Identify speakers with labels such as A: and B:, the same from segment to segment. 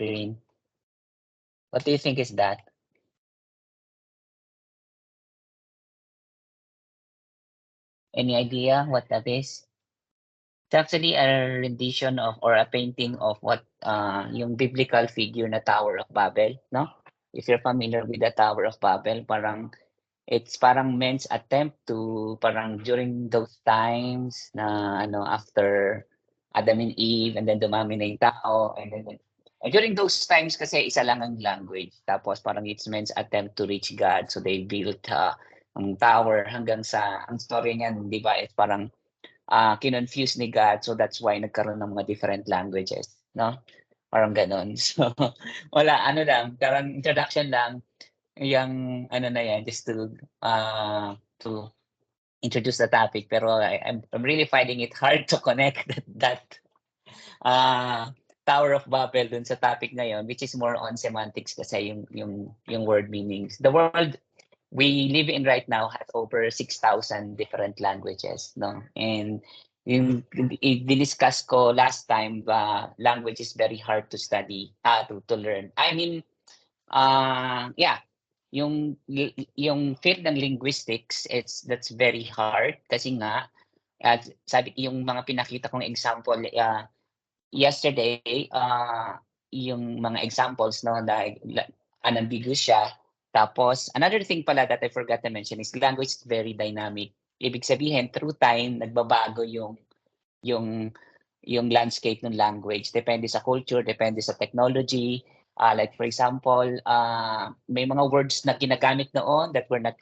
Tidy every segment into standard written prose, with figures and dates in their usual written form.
A: screen. What do you think is that? Any idea what that is? It's actually a rendition of or a painting of what yung biblical figure na Tower of Babel, no? If you're familiar with the Tower of Babel, parang it's parang men's attempt to parang during those times na ano after Adam and Eve and then dumami na yung tao and then during those times kasi isa lang ang language tapos parang it's men's attempt to reach God so they built ang tower hanggang sa ang story niyan di ba it's parang kinonfuse ni God so that's why nagkaroon ng mga different languages no parang ganun so wala ano lang parang introduction lang yung ano na yan just to introduce the topic pero I'm really finding it hard to connect that Tower of Babel dun sa topic ngayon which is more on semantics kasi yung word meanings. The world we live in right now has over 6,000 different languages, no? And yung discuss ko last time, language is very hard to study, to learn. I mean, yeah, yung field ng linguistics, that's very hard kasi nga, at sabi yung mga pinakita kong example yesterday, yung mga examples no na unambiguous siya. Tapos another thing pala that I forgot to mention is language is very dynamic. Ibig sabihin through time nagbabago yung yung landscape ng language depende sa culture, depende sa technology. Like for example, may mga words na ginagamit noon that we're not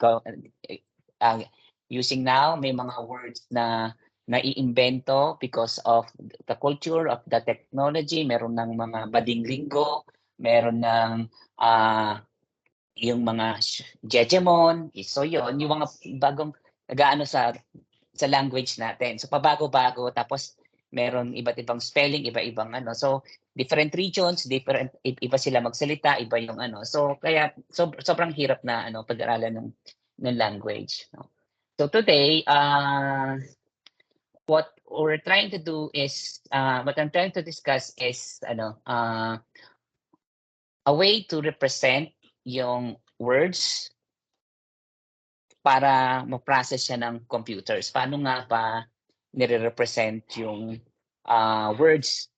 A: using now. May mga words na naiimbento because of the culture of the technology. Meron ng mga bading linggo, meron ng yung mga hegemon. So yun, yung mga bagong nag-aano sa language natin. So pabago-bago tapos meron iba't ibang spelling, iba-ibang ano. So different regions, different iba sila magsalita, iba yung ano. So kaya sobrang hirap na ano pag-aralan ng language, no? So today, what we're trying to do is what I'm trying to discuss is ano a way to represent yung words para ma-process siya ng computers. Paano nga ba nire-represent yung words,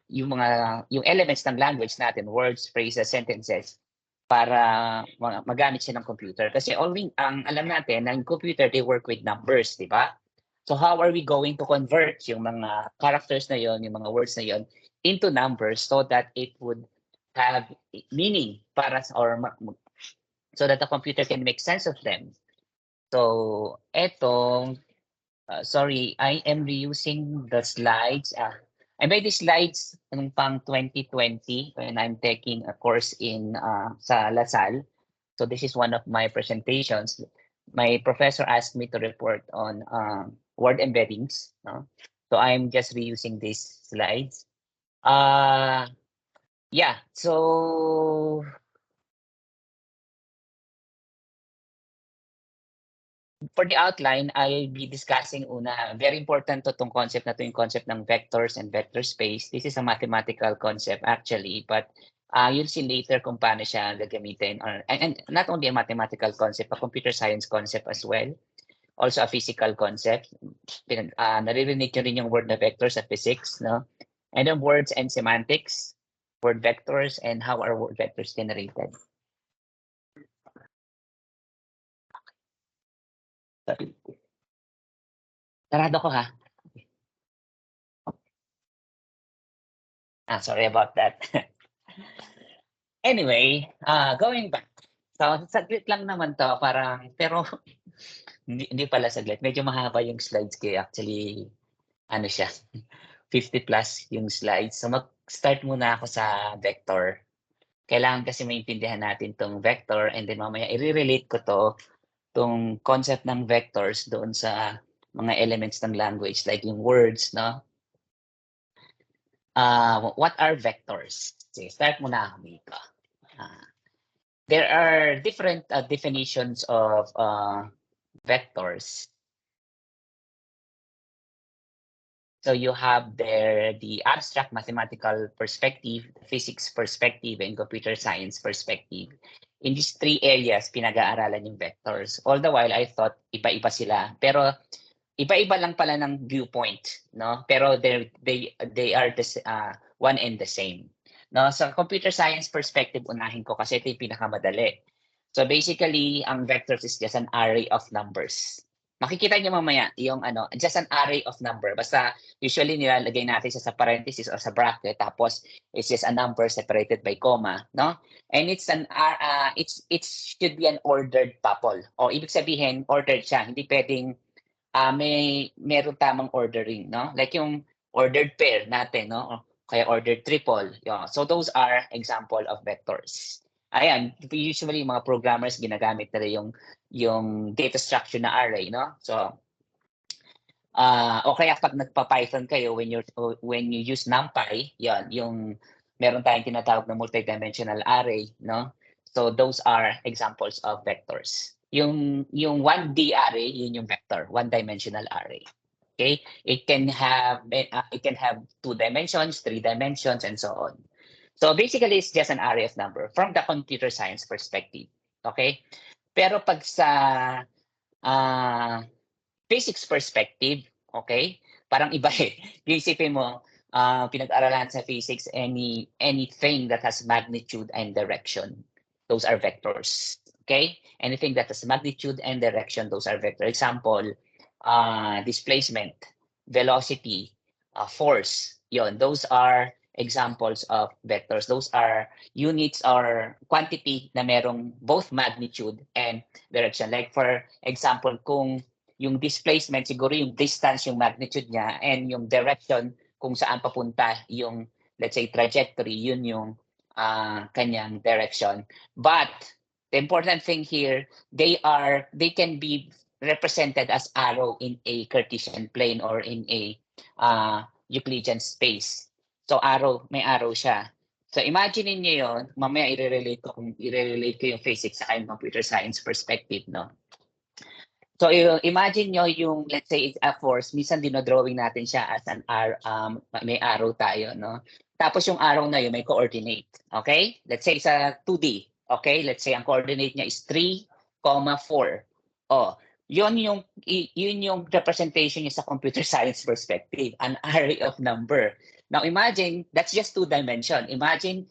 A: yung mga yung elements ng language natin, words, phrases, sentences para magamit siya ng computer. Kasi ang alam natin na yung computer they work with numbers, di ba? So how are we going to convert yung mga characters na yon, yung mga words na yon into numbers so that it would have meaning para so that the computer can make sense of them. So, sorry, I am reusing the slides. I made these slides pang 2020 when I'm taking a course in sa LaSalle. So this is one of my presentations. My professor asked me to report on word embeddings. No? So I'm just reusing these slides. Yeah, so for the outline, I'll be discussing very important to itong concept na to yung concept ng vectors and vector space. This is a mathematical concept actually, but you'll see later kung paano siya gagamitin. And not only a mathematical concept, a computer science concept as well. Also a physical concept. Naririnig nyo rin yung word na vectors sa physics, no? And then words and semantics, word vectors, and how are word vectors generated. Sarado ko ha. Sorry about that. Anyway, going back. So, saglit lang naman to, pero hindi pala saglit. Medyo mahaba yung slides ko actually, ano siya, 50 plus yung slides. So, mag-start muna ako sa vector. Kailangan kasi maintindihan natin tong vector and then mamaya i-relate ko tong concept ng vectors doon sa mga elements ng language like yung words, no? What are vectors? Sige, start muna ako dito. There are different definitions of vectors. So you have there the abstract mathematical perspective, physics perspective, and computer science perspective. In these three areas, pinag-aaralan yung vectors. All the while, I thought iba-iba sila. Pero iba-iba lang pala ng viewpoint, no? Pero they are one and the same. No, sa computer science perspective, unahin ko kasi ito yung pinakamadali. So basically, ang vectors is just an array of numbers. Makikita niyo mamaya yung just an array of number. Basta usually nilalagay natin sa parenthesis or sa bracket, tapos it's just a number separated by comma, no? And it should be an ordered tuple. O ibig sabihin, ordered siya. Hindi pwedeng meron tamang ordering, no? Like yung ordered pair natin, no? O kaya ordered triple. Yeah. So those are example of vectors. Ayan, usually mga programmers ginagamit nila yung data structure na array, no? So o kaya pag nagpa-Python kayo when you use NumPy, yan, yung meron tayong tinatawag na multidimensional array, no? So those are examples of vectors. Yung 1D array, yun yung vector, one-dimensional array. Okay? It can have 2 dimensions, 3 dimensions, and so on. So basically, it's just an array of number from the computer science perspective. Okay? Pero pag sa physics perspective, okay? Parang iba eh. Isipin mo, pinag-aralan sa physics, anything that has magnitude and direction, those are vectors. Okay? Anything that has magnitude and direction, those are vectors. Example, displacement, velocity, force. Yon, those are examples of vectors. Those are units or quantity na merong both magnitude and direction. Like for example, kung yung displacement, siguro yung distance, yung magnitude niya, and yung direction kung saan papunta yung, let's say, trajectory, yun yung kanyang direction. But the important thing here, they can be represented as arrow in a Cartesian plane or in a Euclidean space. So may arrow siya. So imagine niyo yon, mamaya i-relate ko yung physics sa yung computer science perspective, no? So imagine nyo yung, let's say, it's a force, minsan dinodrawing natin siya as may arrow tayo, no? Tapos yung arrow na yun may coordinate, okay? Let's say sa 2D, okay? Let's say ang coordinate niya is 3, 4. Oh, yun yung representation niya sa computer science perspective, an array of number. Now imagine, that's just 2 dimension. Imagine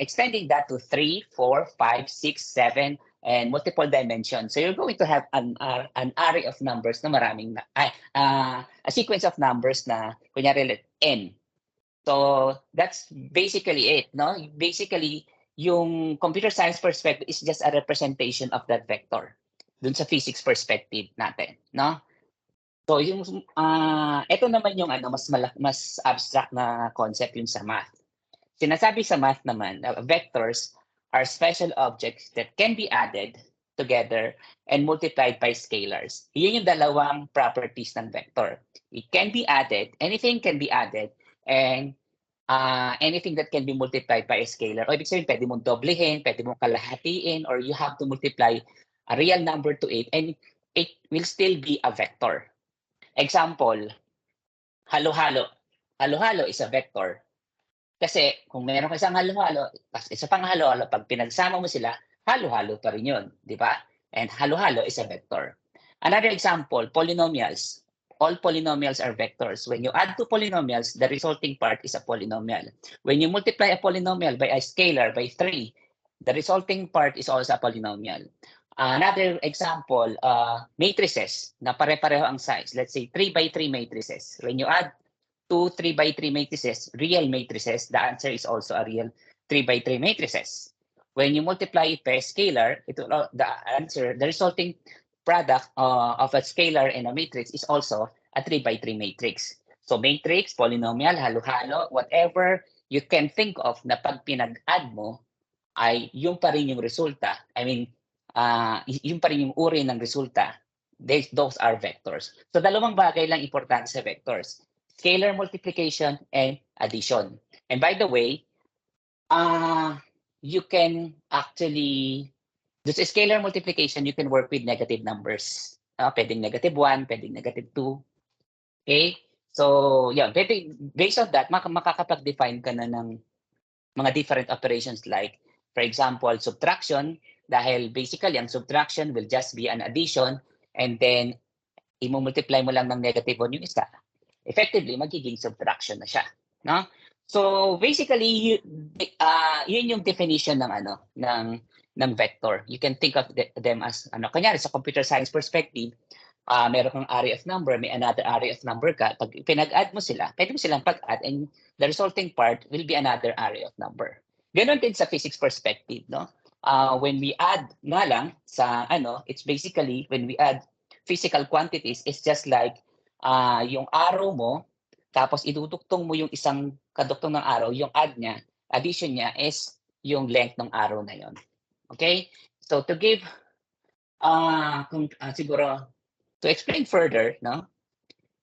A: extending that to 3, 4, 5, 6, 7, and multiple dimensions. So you're going to have an array of numbers na maraming a sequence of numbers na kunyari n. So that's basically it, no? Basically, yung computer science perspective is just a representation of that vector dun sa physics perspective natin, no? So yung ito naman yung mas abstract na concept yung sa math. Sinasabi sa math naman, vectors are special objects that can be added together and multiplied by scalars. Yun yung dalawang properties ng vector. It can be added, anything can be added, and anything that can be multiplied by a scalar. O ibig sabihin, pwede mong doblehin, pwede mong kalahatiin, or you have to multiply a real number to it, and it will still be a vector. Example, halo-halo. Halo-halo is a vector. Kasi kung meron ka isang halo-halo, isa pang halo-halo, pag pinagsama mo sila, halo-halo pa rin yun, di ba? And halo-halo is a vector. Another example, polynomials. All polynomials are vectors. When you add two polynomials, the resulting part is a polynomial. When you multiply a polynomial by a scalar, by 3, the resulting part is also a polynomial. Another example, matrices na pare-pareho ang size. Let's say 3 by 3 matrices. When you add 2 3 by 3 matrices, real matrices, the answer is also a real 3 by 3 matrices. When you multiply it by a scalar, the resulting product of a scalar and a matrix is also a 3 by 3 matrix. So matrix, polynomial, halo-halo, whatever you can think of na pag pinag-add mo, ay yung pa rin yung resulta. I mean, yung pa rin yung uri ng resulta. Those are vectors. So dalawang bagay lang importante sa vectors. Scalar multiplication and addition. And by the way, you can actually, this scalar multiplication, you can work with negative numbers. Pwedeng -1, pwedeng -2. Okay? So, yeah, based on that, makakapag-define ka na ng mga different operations like, for example, subtraction, dahil basically, ang subtraction will just be an addition, and then, i-multiply mo lang ng negative on yung isa, effectively, magiging subtraction na siya. No? So, basically, yun yung definition ng ng vector. You can think of them as kanyari sa computer science perspective, meron kang array of number, may another array of number ka. Pag pinag-add mo sila, pwede mo silang pag-add and the resulting part will be another array of number. Ganon din sa physics perspective, no? When we add nga lang sa it's basically when we add physical quantities, it's just like yung arrow mo, tapos iduduktong mo yung isang kaduktong ng arrow, yung addition niya is yung length ng arrow na yon. Okay? So to give siguro to explain further, no?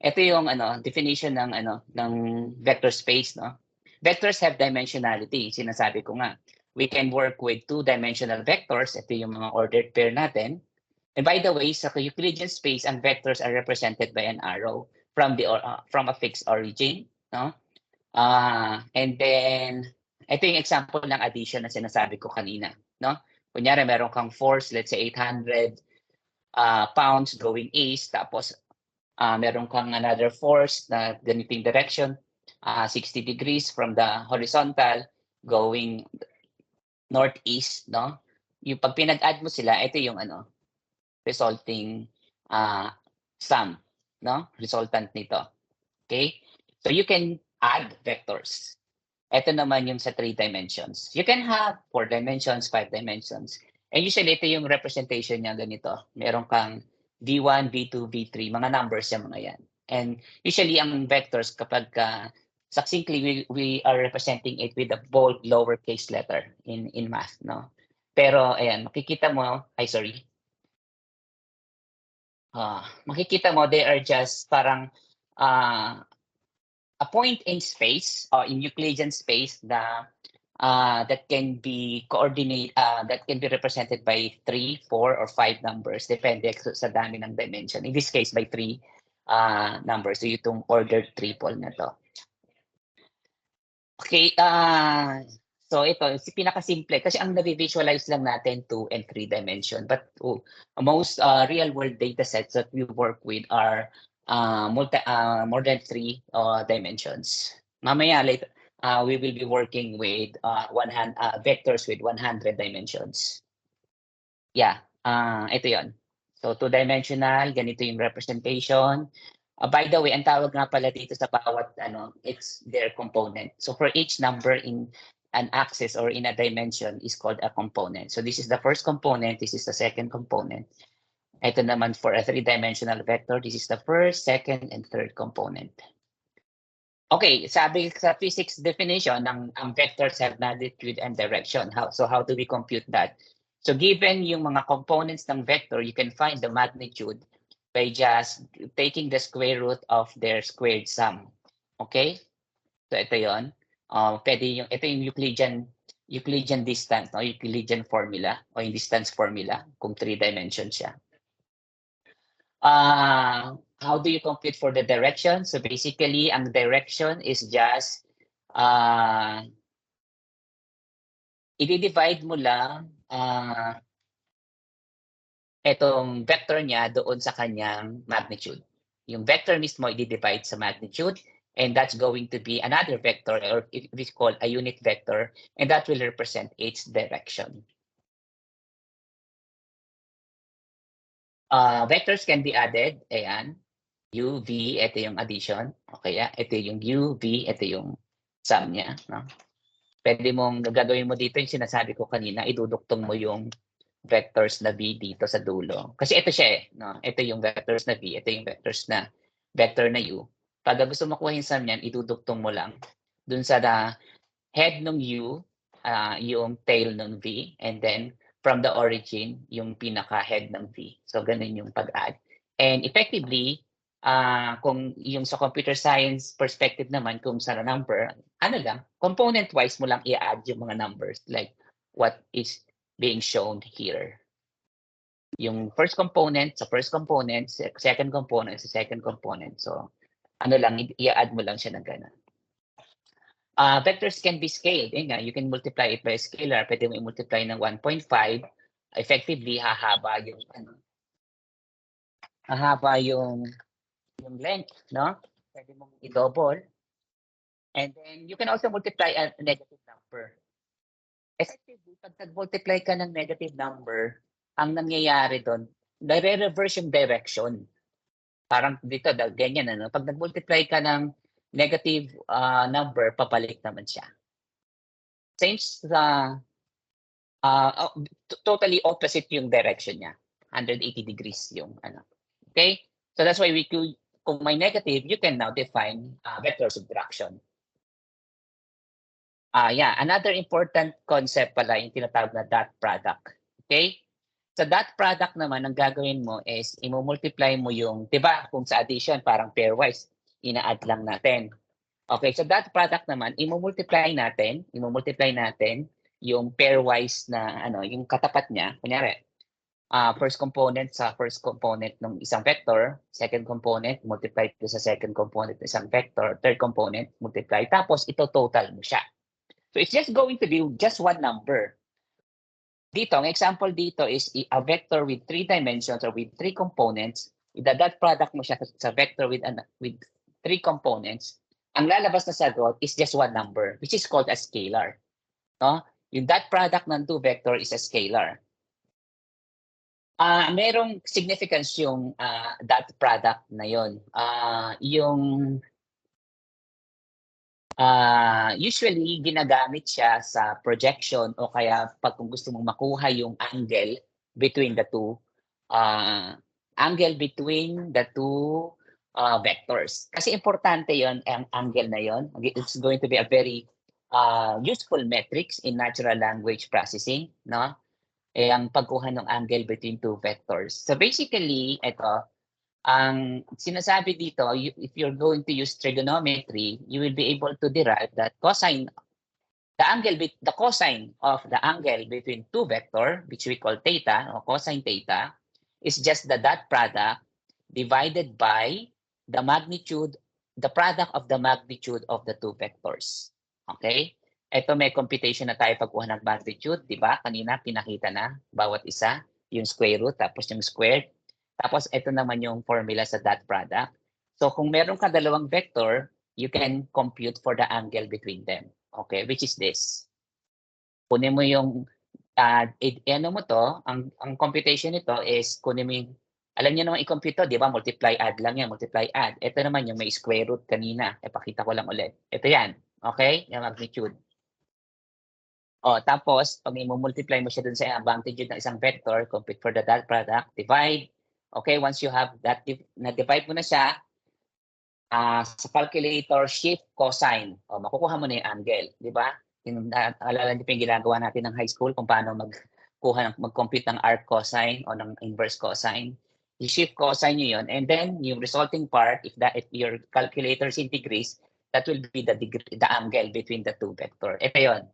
A: Ito yung definition ng ng vector space, no? Vectors have dimensionality, sinasabi ko nga. We can work with two-dimensional vectors, ito yung mga ordered pair natin. And by the way, sa Euclidean space, ang vectors are represented by an arrow from a fixed origin, no? And then ito yung example ng addition na sinasabi ko kanina, no? Kunyari meron kang force, let's say 800 pounds going east, tapos meron kang another force na ganitong direction, 60 degrees from the horizontal going northeast, no? Yung pag pinag-add mo sila, ito yung resulting sum, no? Resultant nito. Okay? So you can add vectors. Ito naman yung sa 3 dimensions. You can have 4 dimensions, 5 dimensions. And usually, ito yung representation niya ganito. Meron kang V1, V2, V3, mga numbers yung mga yan. And usually, ang vectors, kapag succinctly, we are representing it with a bold lowercase letter in math, no? Pero, ayan, makikita mo, makikita mo, they are just parang a point in space or in Euclidean space that can be that can be represented by 3, 4, or 5 numbers depende sa dami ng dimension. In this case, by 3 numbers. So itong ordered triple na to. Okay, so ito, pinaka-simple kasi ang na-visualize lang natin 2 and 3 dimension. But most real-world data sets that we work with are more than 3 dimensions. Mamaya later, we will be working with vectors with 100 dimensions. Yeah, ito yon. So 2-dimensional, ganito yung representation. By the way, ang tawag nga pala dito sa bawat it's their component. So for each number in an axis or in a dimension is called a component. So this is the first component, this is the second component. Ito naman for a 3-dimensional vector, this is the first, second, and third component. Okay, sabi sa physics definition, ang vectors have magnitude and direction. So how do we compute that? So given yung mga components ng vector, you can find the magnitude by just taking the square root of their squared sum. Okay? So ito yon. Ito yung Euclidean distance, no? Euclidean formula o yung distance formula kung 3 dimensions siya. How do you compute for the direction? So basically, ang direction is just i-divide mo lang etong vector niya doon sa kanyang magnitude. Yung vector mismo i-divide sa magnitude, and that's going to be another vector, or it is called a unit vector, and that will represent its direction. Vectors can be added, ayan. U, V, ito yung addition. Okay, ito yung U, V, ito yung sum niya. No? Pwede mong gagawin mo dito yung sinasabi ko kanina, iduduktong mo yung vectors na V dito sa dulo. Kasi ito siya no? Ito yung vectors na V, ito yung vectors na vector na U. Pag gusto mo kuha yung sum niyan, iduduktong mo lang dun sa head ng U, yung tail ng V, and then from the origin, yung pinaka-head ng V. So, ganun yung pag-add. And effectively, kung yung sa computer science perspective naman, kung sa number, component-wise mo lang i-add yung mga numbers, like what is being shown here. Yung first component sa first component, second component sa second component. So, ano lang, i-add mo lang siya ng gano'n. Vectors can be scaled. Yun nga, you can multiply it by a scalar. Pwede mo i-multiply ng 1.5. Effectively, hahaba yung length, no? Pwede mong i-double. And then you can also multiply a negative number. Effectively, pag nag-multiply ka ng negative number, ang nangyayari doon, nare-reverse yung direction. Parang dito, ganyan, ano? Pag nag-multiply ka ng negative number, papalik naman siya. Same sa, totally opposite yung direction niya. 180 degrees yung ano. Okay? So that's why we could, kung may negative, you can now define vector subtraction. Yeah, another important concept pala yung tinatawag na dot product. Okay? Sa dot product naman, ang gagawin mo is i-multiply mo yung, di ba, kung sa addition, parang pairwise, ina-add lang natin. Okay, so dot product naman, i-multiply natin yung pairwise na, ano, yung katapat niya. Kunyari, first component sa first component ng isang vector, second component, multiply ito sa second component ng isang vector, third component, multiply, tapos ito total mo siya. So it's just going to be just one number. Dito, ang example dito is a vector with 3 dimensions or with 3 components. Ida-dot product mo siya sa vector with 3 components. Ang lalabas na sagot is just one number, which is called a scalar. No? Yung dot product ng 2 vector is a scalar. Merong significance yung dot product na yon. Usually, ginagamit siya sa projection o kaya pag kung gusto mong makuha yung angle between the two vectors. Kasi importante yon ang angle na yon. It's going to be a very useful metrics in natural language processing, no? Ang pagkuha ng angle between two vectors. So basically, ito, ang sinasabi dito, if you're going to use trigonometry, you will be able to derive that the cosine of the angle between two vector, which we call theta or cosine theta, is just the dot product divided by the product of the magnitude of the two vectors. Okay? Ito may computation na tayo pagkuha ng magnitude, di ba? Kanina pinakita na bawat isa, yung square root tapos yung squared. Tapos ito naman yung formula sa dot product. So kung meron ka dalawang vector, you can compute for the angle between them. Okay, which is this. Kunin mo yung ano mo to, ang computation nito is kunin mo yung, alam niyo naman i-compute to, di ba? Multiply add lang yan, multiply add. Ito naman yung may square root kanina. Ipakita ko lang ulit. Ito yan. Okay? Yung magnitude. Tapos, pag i-multiply mo siya dun sa magnitude ng isang vector, compute for the dot product, divide. Okay, once you have that, na-divide mo na siya, sa calculator, shift cosine. Makukuha mo na yung angle, di ba? Alala niyo pa yung ginagawa natin ng high school kung paano mag-compute ng arc cosine o ng inverse cosine. I-shift cosine nyo yun. And then, yung resulting part, if your calculator is in degrees, that will be the angle between the two vector. Ito yun.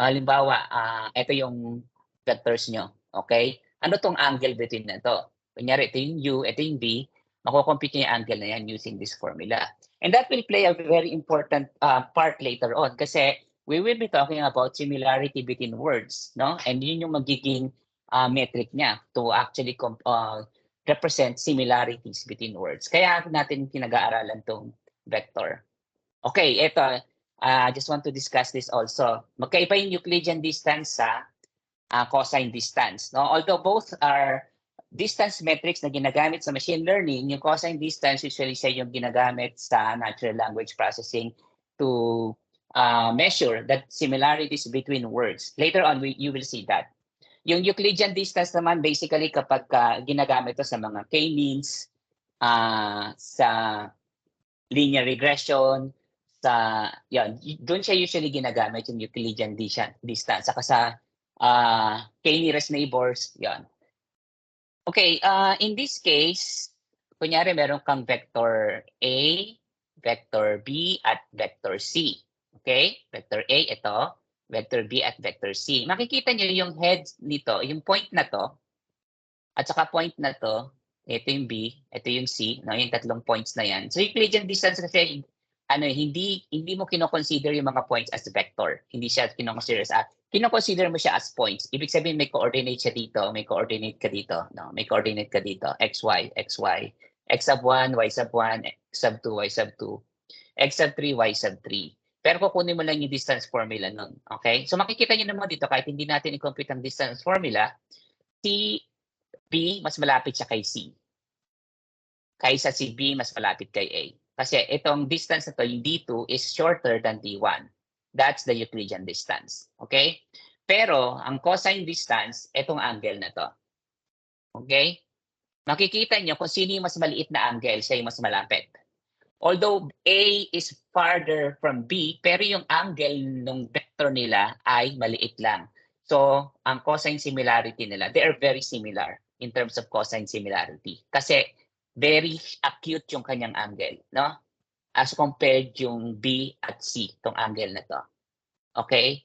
A: Halimbawa, ito yung vectors nyo. Okay? Ano tong angle between na to? Kunyari, ito yung U, ito yung B. Makukompute nyo yung angle na yan using this formula. And that will play a very important part later on kasi we will be talking about similarity between words. No? And yun yung magiging metric niya to actually represent similarities between words. Kaya natin pinag-aaralan tong vector. Okay, ito. I just want to discuss this also. Magkaiba yung Euclidean distance sa cosine distance. No? Although both are distance metrics na ginagamit sa machine learning, yung cosine distance usually siya yung ginagamit sa natural language processing to measure the similarities between words. Later on, you will see that. Yung Euclidean distance naman, basically kapag ginagamit to sa mga k-means, sa linear regression, doon siya usually ginagamit yung Euclidean distance. Saka sa k-nearest neighbors, yan. Okay, in this case, kunyari meron kang vector A, vector B, at vector C. Okay? Vector A, ito. Vector B at vector C. Makikita nyo yung heads nito, yung point na to, at saka point na to, ito yung B, ito yung C, no, yung tatlong points na yan. So Euclidean distance kasi hindi mo kino-consider yung mga points as vector. Hindi siya kino-consider as kino-consider mo siya as points. Ibig sabihin may coordinate siya dito, may coordinate ka dito, no? May coordinate ka dito, x, y, x sub 1, y sub 1, x sub 2, y sub 2, x sub 3, y sub 3. Pero kukunin mo lang yung distance formula nun. Okay? So makikita niyo naman dito, kahit hindi natin i-compute ang distance formula, si B, mas malapit siya kay C. Kaysa si B, mas malapit kay A. Kasi itong distance na to, yung D2 is shorter than D1. That's the Euclidean distance. Okay? Pero, ang cosine distance, itong angle na to. Okay? Makikita nyo kung sino yung mas maliit na angle, siya yung mas malapit. Although A is farther from B, pero yung angle ng vector nila ay maliit lang. So, ang cosine similarity nila, they are very similar in terms of cosine similarity. Kasi very acute yung kanyang angle, no? As compared yung B at C, itong angle na to. Okay?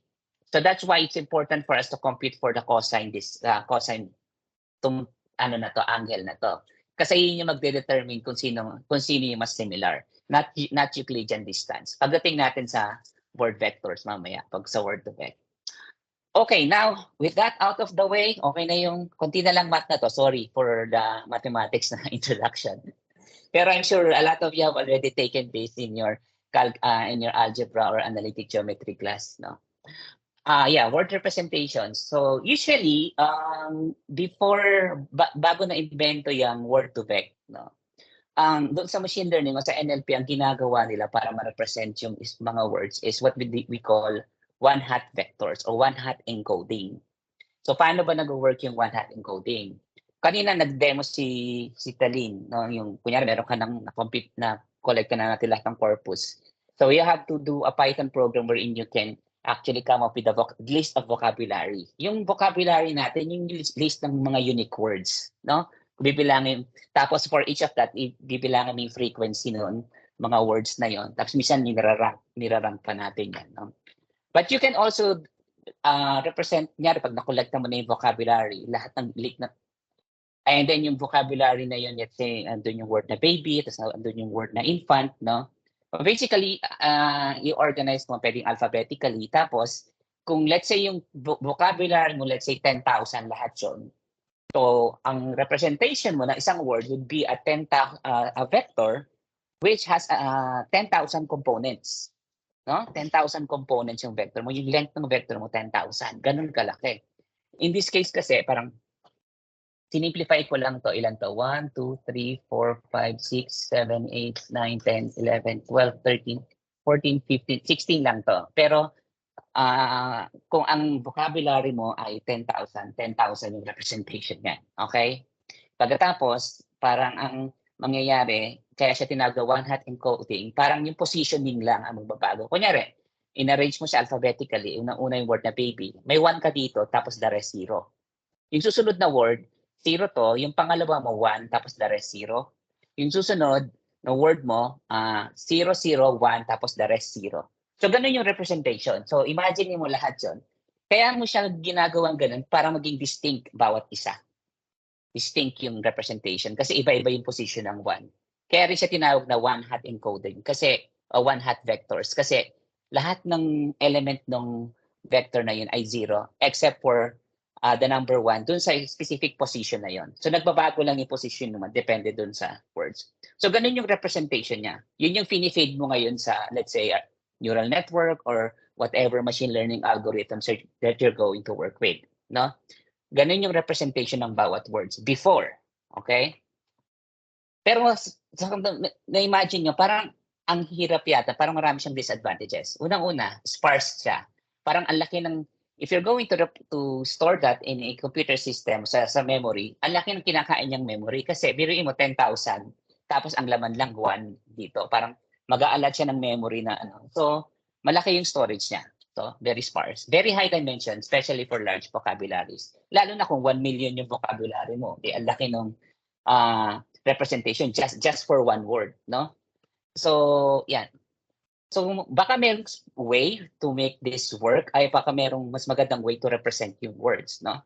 A: So that's why it's important for us to compute for the cosine itong angle na to. Kasi yun yung magde-determine kung sino yung mas similar, not Euclidean distance. Pagdating natin sa word vectors mamaya, pag sa word to vec. Okay, now, with that out of the way, okay na yung, konti na lang math na to. Sorry for the mathematics na introduction. Pero I'm sure a lot of you have already taken this in your algebra or analytic geometry class, no? Yeah, word representations. So usually, bago na invento yung word to vec, no? Doon sa machine learning o sa NLP, ang ginagawa nila para ma-represent yung mga words is what we call one-hot vectors or one-hot encoding. So paano ba nag-work yung one-hot encoding? Kanina nag-demo si Talin, no? Yung kunyari meron ka nang na-compute na collect ka na natin lahat ng corpus. So you have to do a Python program wherein you can actually come up with a list of vocabulary. Yung vocabulary natin, yung list ng mga unique words, no? Bibilangin, tapos for each of that, bibilangin mo yung frequency noon, mga words na yon. Tapos minsan nirarank pa natin yan, no? But you can also represent, nyari pag nakolekta mo na yung vocabulary, lahat ng link na, and then yung vocabulary na yun, let's say, andun yung word na baby, tapos andun yung word na infant, no? Basically, i-organize mo pwedeng alphabetically. Tapos, kung let's say yung vocabulary mo, let's say 10,000 lahat yun. So, ang representation mo na isang word would be a vector which has 10,000 components. No? 10,000 components yung vector mo. Yung length ng vector mo, 10,000. Ganun kalaki. In this case kasi, parang sinimplify ko lang to. Ilan to? 1, 2, 3, 4, 5, 6, 7, 8, 9, 10, 11, 12, 13, 14, 15, 16 lang to. Pero kung ang vocabulary mo ay 10,000, 10,000 yung representation niya. Okay? Pagkatapos, parang ang mangyayari, kaya siya tinawag one-hot encoding, parang yung positioning lang ang magbabago. Kunyari, in-arrange mo siya alphabetically, una yung word na baby, may 1 ka dito, tapos the rest 0. Yung susunod na word, 0 to, yung pangalawa mo 1, tapos the rest 0. Yung susunod na word mo, 0, 0, 1, tapos the rest 0. So, ganun yung representation. So, imagine mo lahat yun. Kaya mo siya ginagawang ganun para maging distinct bawat isa. Distinct yung representation kasi iba-iba yung position ng 1. Kaya rin siya tinawag na one-hot encoding kasi one-hot vectors kasi lahat ng element ng vector na yun ay 0 except for the number 1 dun sa specific position na yun. So nagbabago lang yung position naman depende dun sa words. So ganun yung representation niya. Yun yung finifeed mo ngayon sa, let's say, neural network or whatever machine learning algorithms that you're going to work with. No? Ganun yung representation ng bawat words before. Okay? Pero na-imagine nyo, parang ang hirap yata, parang marami siyang disadvantages. Unang-una, sparse siya. Parang ang laki ng, if you're going to store that in a computer system sa memory, ang laki ng kinakain niyang memory kasi biruin mo 10,000, tapos ang laman lang 1 dito. Parang mag-aalat siya ng memory na ano. So, malaki yung storage niya. So, very sparse. Very high dimension, especially for large vocabularies. Lalo na kung 1 million yung vocabulary mo. Di, ang laki ng representation just for one word, no? So, yan. So, baka merong way to make this work ay baka merong mas magandang way to represent yung words, no?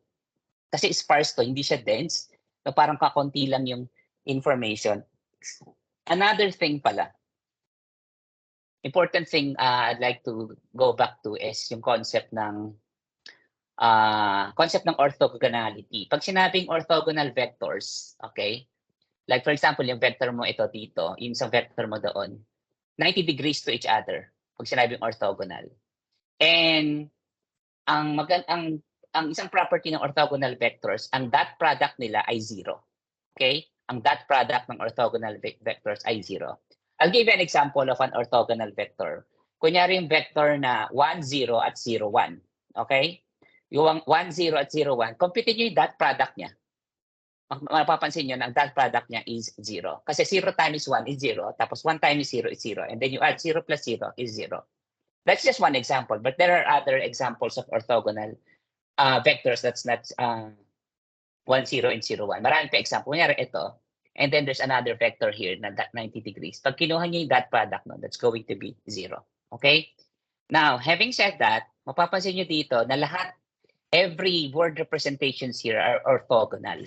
A: Kasi sparse to, hindi siya dense. So, parang kakonti lang yung information. Another thing pala, important thing I'd like to go back to is yung concept ng orthogonality. Pag sinabing orthogonal vectors, okay? Like for example, yung vector mo ito dito, yung isang vector mo doon, 90 degrees to each other pag sinabing orthogonal. And ang isang property ng orthogonal vectors, ang dot product nila ay zero. Okay? Ang dot product ng orthogonal vectors ay zero. I'll give you an example of an orthogonal vector. Kunyari yung vector na 1, 0 at 0, 1. Okay? Yung 1, 0 at 0, 1, compute nyo yung dot product niya. Mapapansin nyo na ang dot product niya is 0. Kasi 0 times 1 is 0, tapos 1 times 0 is 0, and then you add 0 plus 0 is 0. That's just one example, but there are other examples of orthogonal vectors that's not 1, 0, and 0, 1. Marami pa example. Kunyari ito, and then there's another vector here na 90 degrees. Pag kinuha niyo yung dot product, no, that's going to be 0. Okay? Now, having said that, mapapansin nyo dito na every word representations here are orthogonal.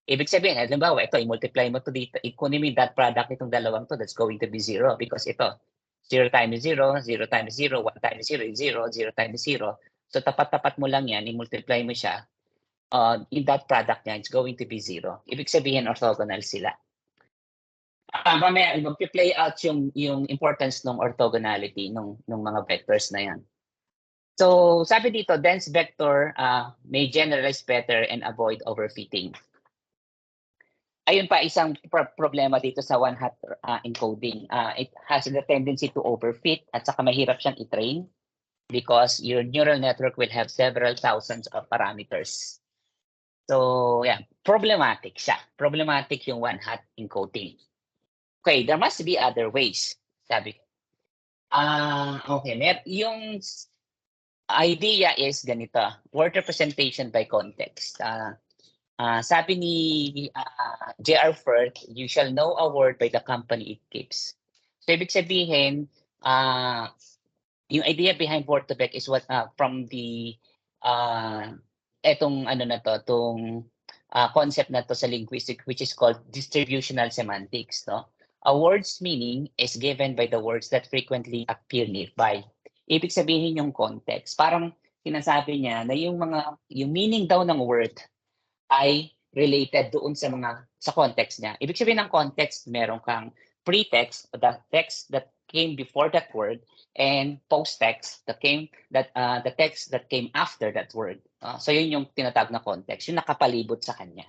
A: Ibig sabihin, halimbawa, ito, i-multiply mo to dito, ikunin mo yung dot product nitong dalawang to, that's going to be 0 because ito, 0 times 0, 0 times 0, 1 times 0 is 0, 0 times 0. So tapat-tapat mo lang yan, i-multiply mo siya, in that product niya, it's going to be 0. Ibig sabihin, orthogonal sila. Mamaya, mag-play out yung importance ng orthogonality ng mga vectors na yan. So, sabi dito, dense vector may generalize better and avoid overfitting. Ayun pa, isang problema dito sa one-hot encoding. It has the tendency to overfit at saka mahirap siyang i-train because your neural network will have several thousands of parameters. So, yeah, problematic siya. Problematic yung one-hot encoding. Okay, there must be other ways, sabi ko. Okay, yung idea is ganito, word representation by context. Sabi ni J.R. Firth, you shall know a word by the company it keeps. So, ibig sabihin, yung idea behind word2vec is what from the etong concept na to sa linguistic, which is called distributional semantics, no? A word's meaning is given by the words that frequently appear nearby. Ibig sabihin yung context. Parang sinasabi niya na yung meaning daw ng word ay related doon sa context niya. Ibig sabihin ng context, meron kang pretext, the text that came before that word, and post-text the text that came after that word. So yun yung tinatawag na context, yung nakapalibot sa kanya.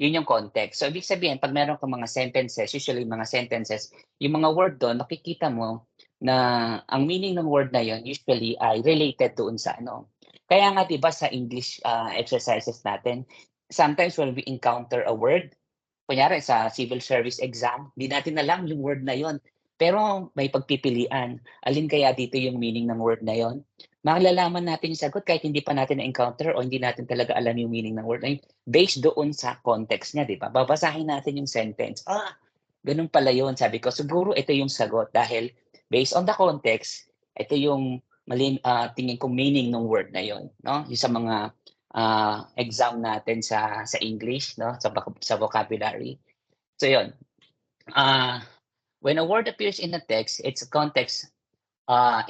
A: Yun yung context. So ibig sabihin, pag meron kang mga sentences, usually mga sentences, yung mga word doon, makikita mo na ang meaning ng word na yun usually ay related doon sa ano. Kaya nga 'di ba sa English exercises natin, sometimes when we encounter a word, kunyari sa civil service exam, hindi natin alam yung word na yon. Pero may pagpipilian. Alin kaya dito yung meaning ng word na yon? Malalaman natin yung sagot kahit hindi pa natin na-encounter o hindi natin talaga alam yung meaning ng word na yun based doon sa context niya, di ba? Babasahin natin yung sentence. Ganun pala yun. Sabi ko, siguro ito yung sagot dahil based on the context, ito yung tingin kong meaning ng word na yon, no? Yung sa mga exam natin sa English, no, sa vocabulary. So yun. When a word appears in a text, its context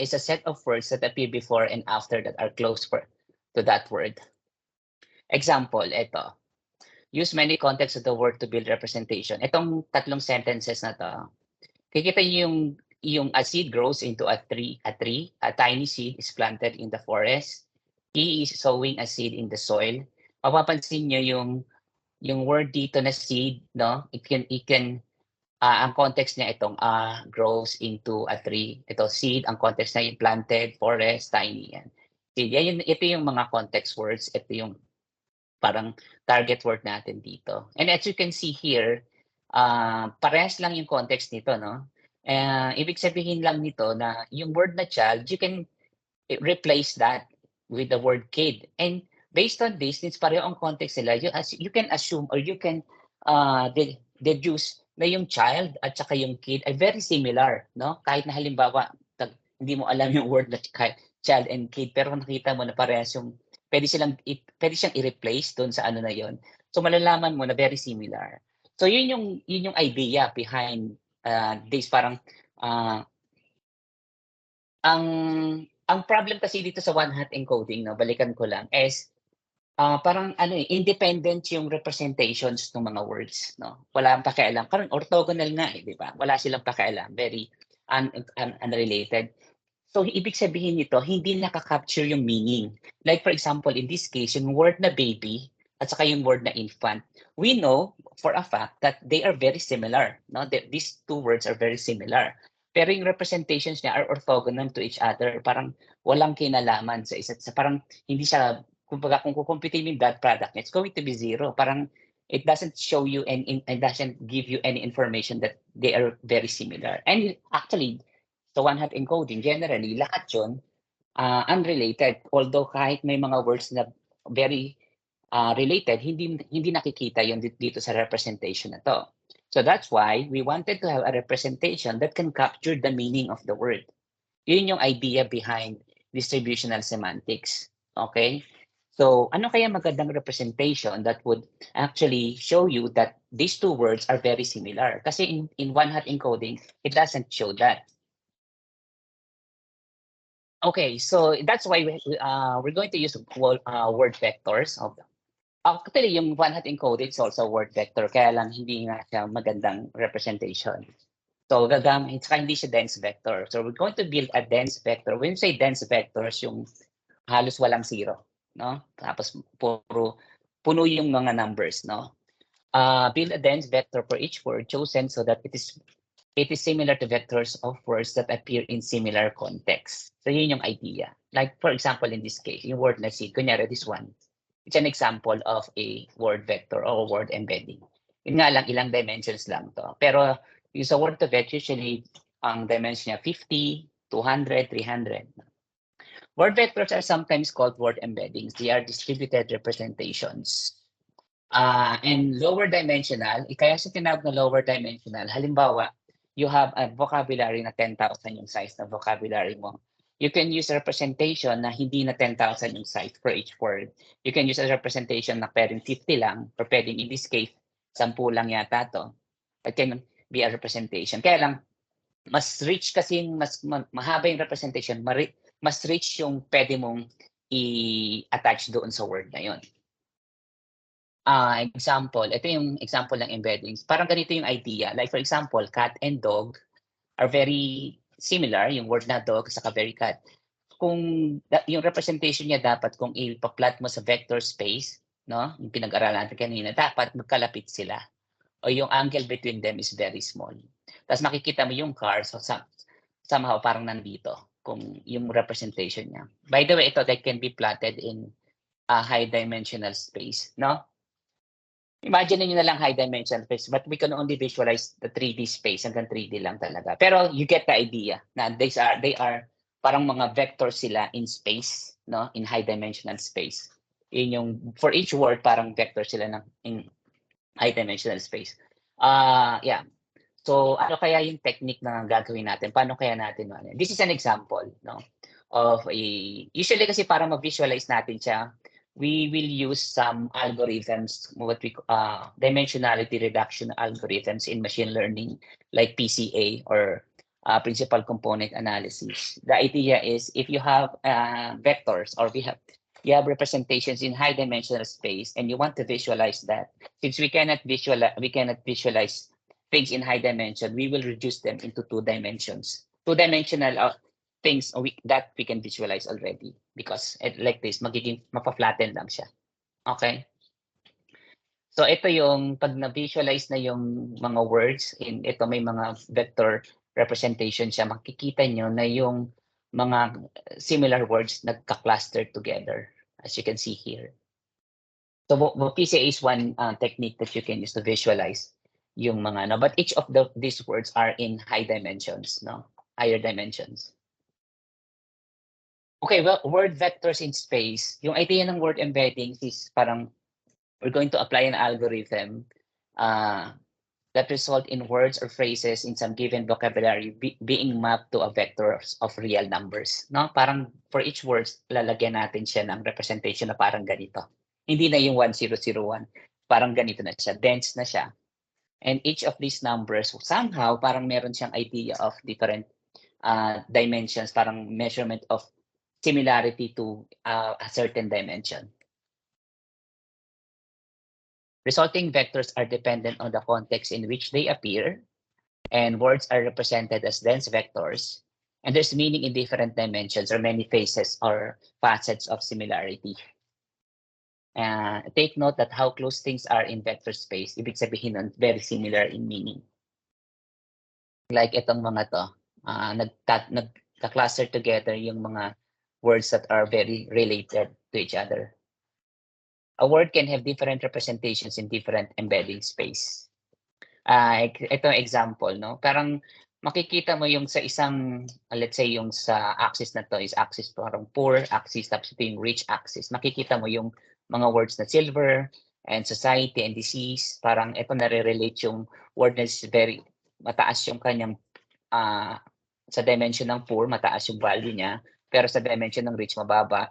A: is a set of words that appear before and after that are close to that word. Example, ito. Use many contexts of the word to build representation. Itong tatlong sentences na to, kikita niyo yung a seed grows into a tree. A tiny seed is planted in the forest. He is sowing a seed in the soil. Mapapansin niyo yung word dito na seed, no? It can ang context niya itong grows into a tree. Ito seed, ang context niya yung planted, forest, tiny yan. Seed. Ito yung mga context words. Ito yung parang target word natin dito. And as you can see here, parehas lang yung context nito, no? Ibig sabihin lang nito na yung word na child, you can replace that with the word kid. And based on this, since pareho ang context nila, you can assume or you can deduce na yung child at saka yung kid ay very similar, no? Kahit na halimbawa, hindi mo alam yung word na child and kid, pero nakita mo na parehas yung, pwede siyang i-replace doon sa ano na yon. So malalaman mo na very similar. So yun yung idea behind this. Parang ang problem kasi dito sa one-hot encoding, no, balikan ko lang, is parang ano independent yung representations ng mga words, no. Wala ang pakialam. Parang orthogonal nga di ba? Wala silang pakialam. Very unrelated. So ibig sabihin nito, hindi naka-capture yung meaning. Like for example, in this case, yung word na baby at saka yung word na infant, we know for a fact that they are very similar. No? These two words are very similar. Pero yung representations niya are orthogonal to each other. Parang walang kinalaman sa isa't isa. Parang hindi siya, kumbaga kung kukumpitin yung dot product, it's going to be zero. Parang it doesn't show you and it doesn't give you any information that they are very similar. And actually, so one-hot encoding, generally, lahat yun unrelated. Although kahit may mga words na very related, hindi nakikita yun dito sa representation na to. So that's why we wanted to have a representation that can capture the meaning of the word. Yun yung idea behind distributional semantics. Okay? So ano kaya magandang representation that would actually show you that these two words are very similar? Kasi in one-hot encoding, it doesn't show that. Okay, so that's why we're going to use word vectors. Actually, yung one-hot encoded is also word vector, kaya lang hindi nga siya magandang representation. So saka hindi siya dense vector. So we're going to build a dense vector. When you say dense vectors, yung halos walang zero, no? Tapos puno yung mga numbers, no? Build a dense vector for each word chosen so that it is similar to vectors of words that appear in similar contexts. So yun yung idea. Like for example, in this case, yung word na seed, kunyari this one, it's an example of a word vector or word embedding. Yun nga lang, ilang dimensions lang to. Pero yung sa word to vec, usually ang dimension niya 50, 200, 300. Word vectors are sometimes called word embeddings. They are distributed representations. And lower dimensional, kaya sa tinawag na lower dimensional, halimbawa, you have a vocabulary na 10,000 yung size ng vocabulary mo. You can use a representation na hindi na 10,000 yung size for each word. You can use a representation na pwedeng 50 lang, or pwedeng in this case, 10 lang yata to. It can be a representation. Kaya lang, mas rich kasi, mas mahaba yung representation, mas rich yung pwede mong i-attach doon sa word na yun. Example, ito yung example ng embeddings. Parang ganito yung idea. Like for example, cat and dog are very similar, yung word na dog saka very cat. Kung yung representation niya dapat kung ipa-plot mo sa vector space, no? Yung pinag-aralan natin kanina, dapat magkalapit sila. O yung angle between them is very small. Tapos makikita mo yung car, so somehow parang nandito kung yung representation niya. By the way, ito that can be plotted in a high dimensional space, no? Imagine niyo na lang high dimensional space, but we can only visualize the 3D space, hanggang 3D lang talaga. Pero you get the idea na they are parang mga vectors sila in space, no? In high dimensional space. Yun yung for each word parang vector sila ng in high dimensional space. Yeah. So ano kaya yung technique na gagawin natin? Paano kaya natin ano? This is an example, no? Of usually kasi para ma-visualize natin siya, we will use some algorithms, what we dimensionality reduction algorithms in machine learning, like PCA or principal component analysis. The idea is if you have vectors or you have representations in high dimensional space and you want to visualize that, since we cannot visualize things in high dimension, we will reduce them into two dimensions. Two-dimensional things that we can visualize already because like this, magiging mapa-flatten lang siya. Okay? So ito yung pag na-visualize na yung mga words, ito may mga vector representation siya, makikita nyo na yung mga similar words nagka-cluster together, as you can see here. So PCA is one technique that you can use to visualize yung mga, no? But each of these words are in high dimensions, no? Higher dimensions. Okay, well, word vectors in space. Yung idea ng word embeddings is parang we're going to apply an algorithm that result in words or phrases in some given vocabulary being mapped to a vector of real numbers. No? Parang for each words, lalagyan natin siya ng representation na parang ganito. Hindi na yung 1001. Parang ganito na siya. Dense na siya. And each of these numbers, somehow, parang meron siyang idea of different dimensions, parang measurement of similarity to a certain dimension. Resulting vectors are dependent on the context in which they appear, and words are represented as dense vectors, and there's meaning in different dimensions or many faces or facets of similarity. Take note that how close things are in vector space, ibig sabihin nun, very similar in meaning. Like itong mga to, nagka-cluster together yung mga words that are very related to each other. A word can have different representations in different embedding space. Ito example, no? Parang makikita mo yung sa isang, let's say yung sa axis na to is axis parang poor axis, tapos ito yung rich axis. Makikita mo yung mga words na silver and society and disease. Parang ito nare-relate yung word na is very mataas yung kanyang sa dimension ng poor, mataas yung value niya, pero sa dimension ng rich, mababa,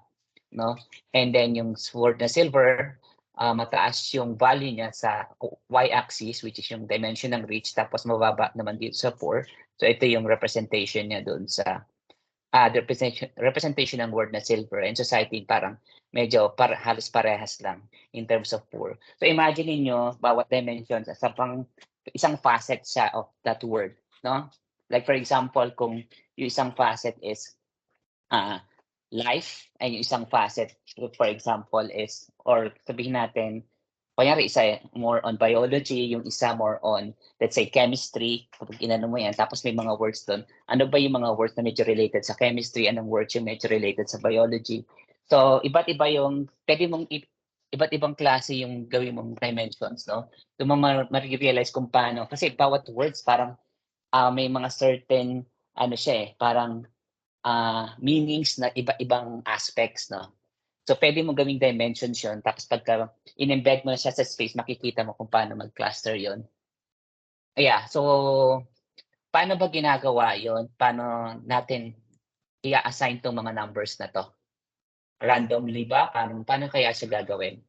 A: no? And then yung word na silver, mataas yung value niya sa y-axis, which is yung dimension ng rich, tapos mababa naman dito sa poor. So ito yung representation niya doon sa the representation ng word na silver, and society parang medyo halos parehas lang in terms of poor. So imagine niyo bawat dimension sa isang facet siya of that word, no? Like for example, kung yung isang facet is life, and yung isang facet, for example, is, or sabihin natin, kunyari isa more on biology, yung isa more on, let's say, chemistry, kapag inano mo yan, tapos may mga words doon, ano ba yung mga words na medyo related sa chemistry, anong words yung medyo related sa biology. So, iba't iba yung, pwede mong, iba't ibang klase yung gawin mong dimensions, no? Doon mo ma-realize kung paano, kasi bawat words parang may mga certain, ano siya eh, parang meanings na iba-ibang aspects, no? So, pwede mo gawing dimensions yun. Tapos pagka in-embed mo na siya sa space, makikita mo kung paano mag-cluster yun. Yeah, so, paano ba ginagawa yun? Paano natin i-assign tong mga numbers na to? Randomly ba? Paano kaya siya gagawin?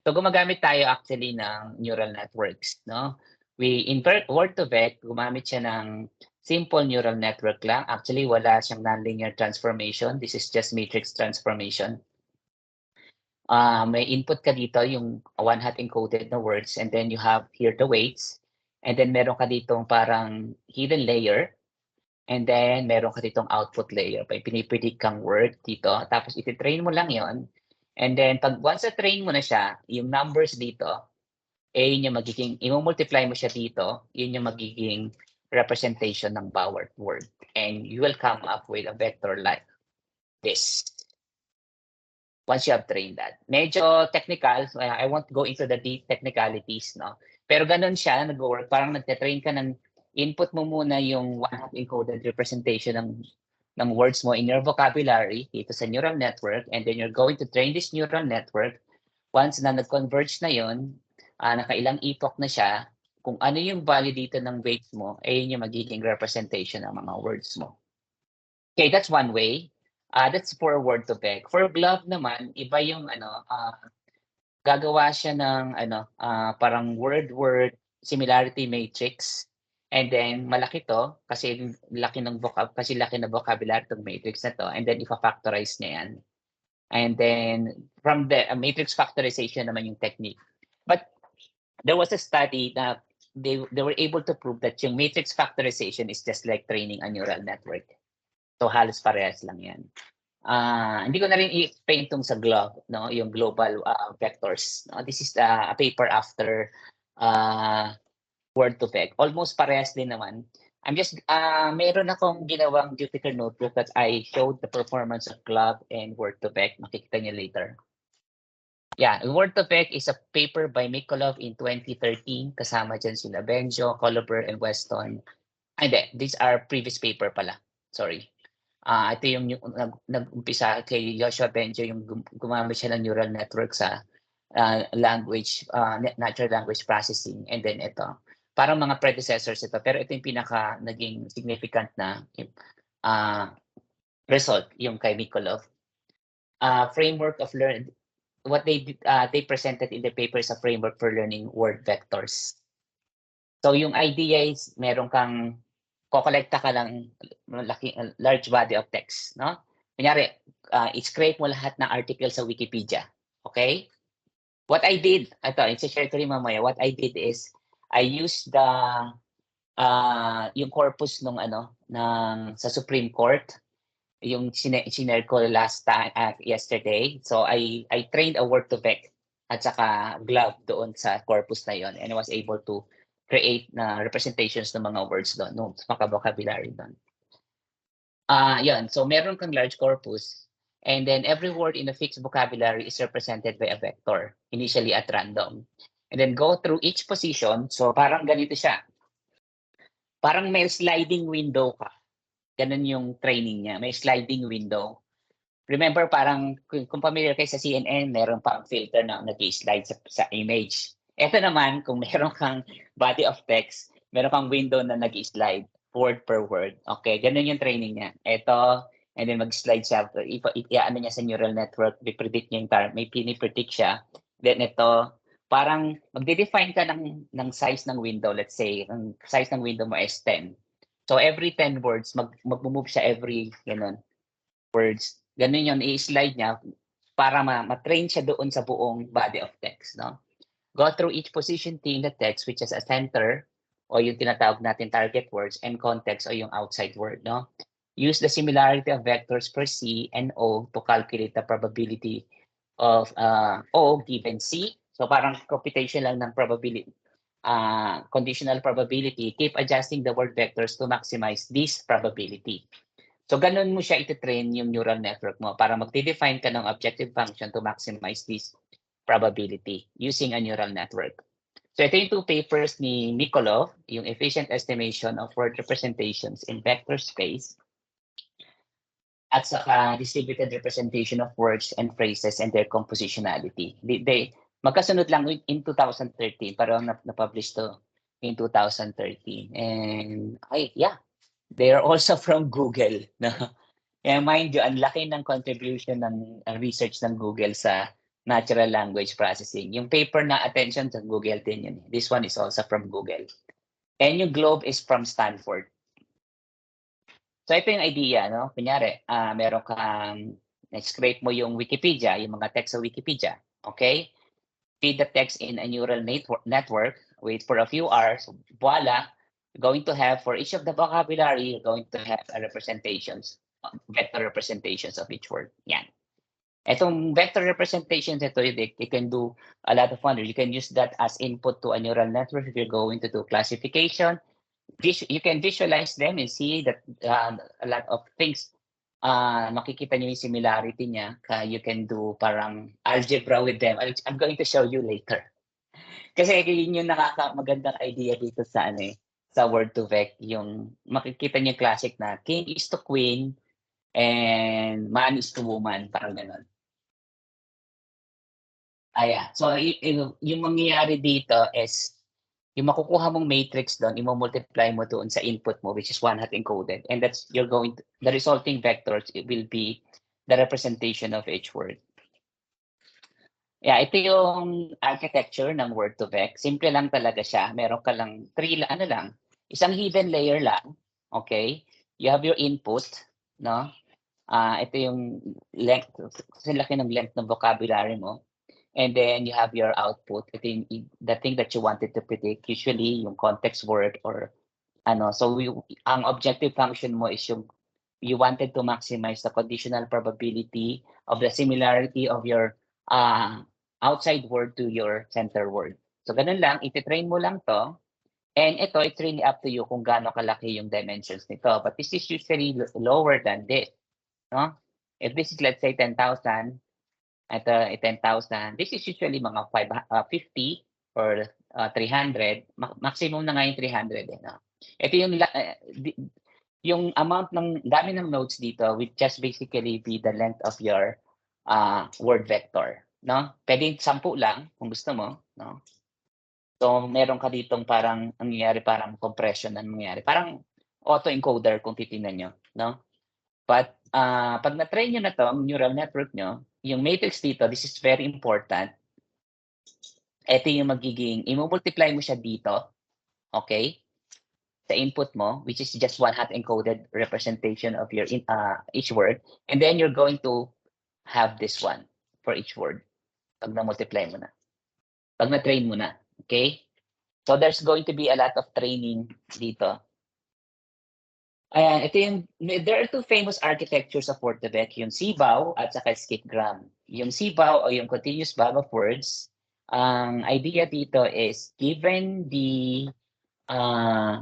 A: So, gumagamit tayo actually ng neural networks, no? We invert word2vec, gumamit siya ng simple neural network lang. Actually, wala siyang nonlinear transformation. This is just matrix transformation. May input ka dito, yung one-hot encoded na words, and then you have here the weights, and then meron ka ditong parang hidden layer, and then meron ka ditong output layer. May pinipredict kang word dito, tapos iti-train mo lang yon. And then pag once na-train mo na siya, yung numbers dito, yun yung magiging, i-multiply mo siya dito, yun yung magiging representation ng bawat word. And you will come up with a vector like this. Once you have trained that. Medyo technical, so I won't go into the deep technicalities, no? Pero ganun siya, nag-work. Parang nagte-train ka ng input mo muna yung one-hot encoded representation ng words mo in your vocabulary dito sa neural network, and then you're going to train this neural network. Once na nag-converge na yon, nakailang epoch na siya, kung ano yung value dito ng weights mo, yun yung magiging representation ng mga words mo. Okay, that's one way. That's for word2vec. For glove naman, iba yung gagawa siya ng parang word-word similarity matrix. And then malaki to kasi laki ng vocabulary ng matrix na to, and then ifa-factorize niya yan. And then from the matrix factorization naman yung technique. But there was a study that they were able to prove that yung matrix factorization is just like training a neural network. So halos parehas lang yan. Hindi ko na rin i-explain itong sa GLOB, no? Yung global vectors. No? This is a paper after word2vec. Almost parehas din naman. I'm just, meron akong ginawang Jupyter notebook that I showed the performance of GLOB and word2vec. Makikita niyo later. Yeah, word2vec is a paper by Mikolov in 2013. Kasama dyan sila Benjo, Colober, and Weston. Hindi, these are previous paper pala. Sorry. Ito yung nag-umpisa kay Joshua Benjo, yung gumamit siya ng neural network sa language, natural language processing. And then ito, parang mga predecessors ito. Pero ito yung pinaka naging significant na result, yung kay Mikolov. Framework of learn. What they presented in the paper is a framework for learning word vectors. So yung idea is meron kang kokolekta ka ng large body of text, no? Kunyari, i-scrape mo lahat ng article sa Wikipedia, okay? What I did, ito, i-share ko rin mamaya, what I did is, I used yung corpus nung sa Supreme Court, yung sinare ko last time, yesterday. So I trained a Word2Vec at saka Glove doon sa corpus na yon, and I was able to create na representations ng mga words doon, no, mga vocabulary doon. Yun. So meron kang large corpus, and then every word in a fixed vocabulary is represented by a vector, initially at random. And then go through each position. So parang ganito siya. Parang may sliding window ka. Ganun yung training niya. May sliding window. Remember, parang kung familiar kayo sa CNN, meron pang filter na nag-slide sa image. Ito naman, kung meron kang body of text, meron kang window na nag-slide word per word. Okay, ganun yung training niya. Ito, and then mag-slide siya. Ano niya sa neural network, i-predict niya yung time. May pinipredict siya. Then ito, parang magde-define ka ng size ng window. Let's say, ang size ng window mo is 10. So every 10 words, mag-move siya every words. Ganun yun, i-slide niya para ma-train siya doon sa buong body of text. No? Go through each position T in the text, which is a center, o yung tinatawag natin target words, and context, o yung outside word. No? Use the similarity of vectors per C and O to calculate the probability of O given C. So parang computation lang ng probability. Conditional probability, keep adjusting the word vectors to maximize this probability. So ganun mo siya iti-train yung neural network mo para magde-define ka ng objective function to maximize this probability using a neural network. So ito yung two papers ni Mikolov, yung efficient estimation of word representations in vector space at saka distributed representation of words and phrases and their compositionality. Magkasunod lang in 2013, pero na-publish to in 2013. And they are also from Google. No? And mind you, ang laki ng contribution ng research ng Google sa natural language processing. Yung paper na attention sa Google din yun. This one is also from Google. And yung globe is from Stanford. So ito yung idea, no? Kunyari, meron kang scrape mo yung Wikipedia, yung mga text sa Wikipedia. Okay? Feed the text in a neural network, wait for a few hours, voila, you're going to have, for each of the vocabulary, you're going to have a vector representations of each word. Yan. Itong vector representations, ito, you can do a lot of fun. You can use that as input to a neural network if you're going to do classification. You can visualize them and see that a lot of things, makikita nyo yung similarity niya. You can do parang algebra with them. I'm going to show you later. Kasi yun yung magandang idea dito sa sa Word2Vec, yung makikita niyo classic na king is to queen and man is to woman, parang gano'n. So yung mangyayari dito is yung makukuha mong matrix doon, i-multiply mo doon sa input mo, which is one hot encoded, and the resulting vectors, it will be the representation of each word. Ito yung architecture ng Word2Vec. Simple lang talaga siya. Meron ka lang isang hidden layer lang. Okay? You have your input, no? Ito yung length, kasi laki ng length ng vocabulary mo. And then you have your output. Ito yung the thing that you wanted to predict, usually yung context word or So ang objective function mo is you wanted to maximize the conditional probability of the similarity of your outside word to your center word. So ganun lang, iti-train mo lang to. And ito, it's really up to you kung gaano kalaki yung dimensions nito. But this is usually lower than this. No? If this is, let's say, 10,000, ito, 10,000, this is usually mga 50 or 300. Maximum na nga yung 300. No? Ito yung amount ng dami ng nodes dito would just basically be the length of your word vector. No? Pwede 10 lang kung gusto mo. No? So, meron ka ditong parang nangyayari, parang compression na nangyayari. Parang auto-encoder kung titingnan nyo. No? But pag na-train nyo na to, ang neural network nyo, yung matrix dito, this is very important. Ito yung magiging, i-multiply mo siya dito. okay, the input mo, which is just one hot encoded representation of your each word, and then you're going to have this one for each word. Pag na-multiply mo na. Pag na-train mo na. Okay? So there's going to be a lot of training dito. Ayan, ito yung, there are two famous architectures of Word2Vec, yung CBOW at saka Skipgram. Yung CBOW o yung continuous bag of words, ang idea dito is given the uh,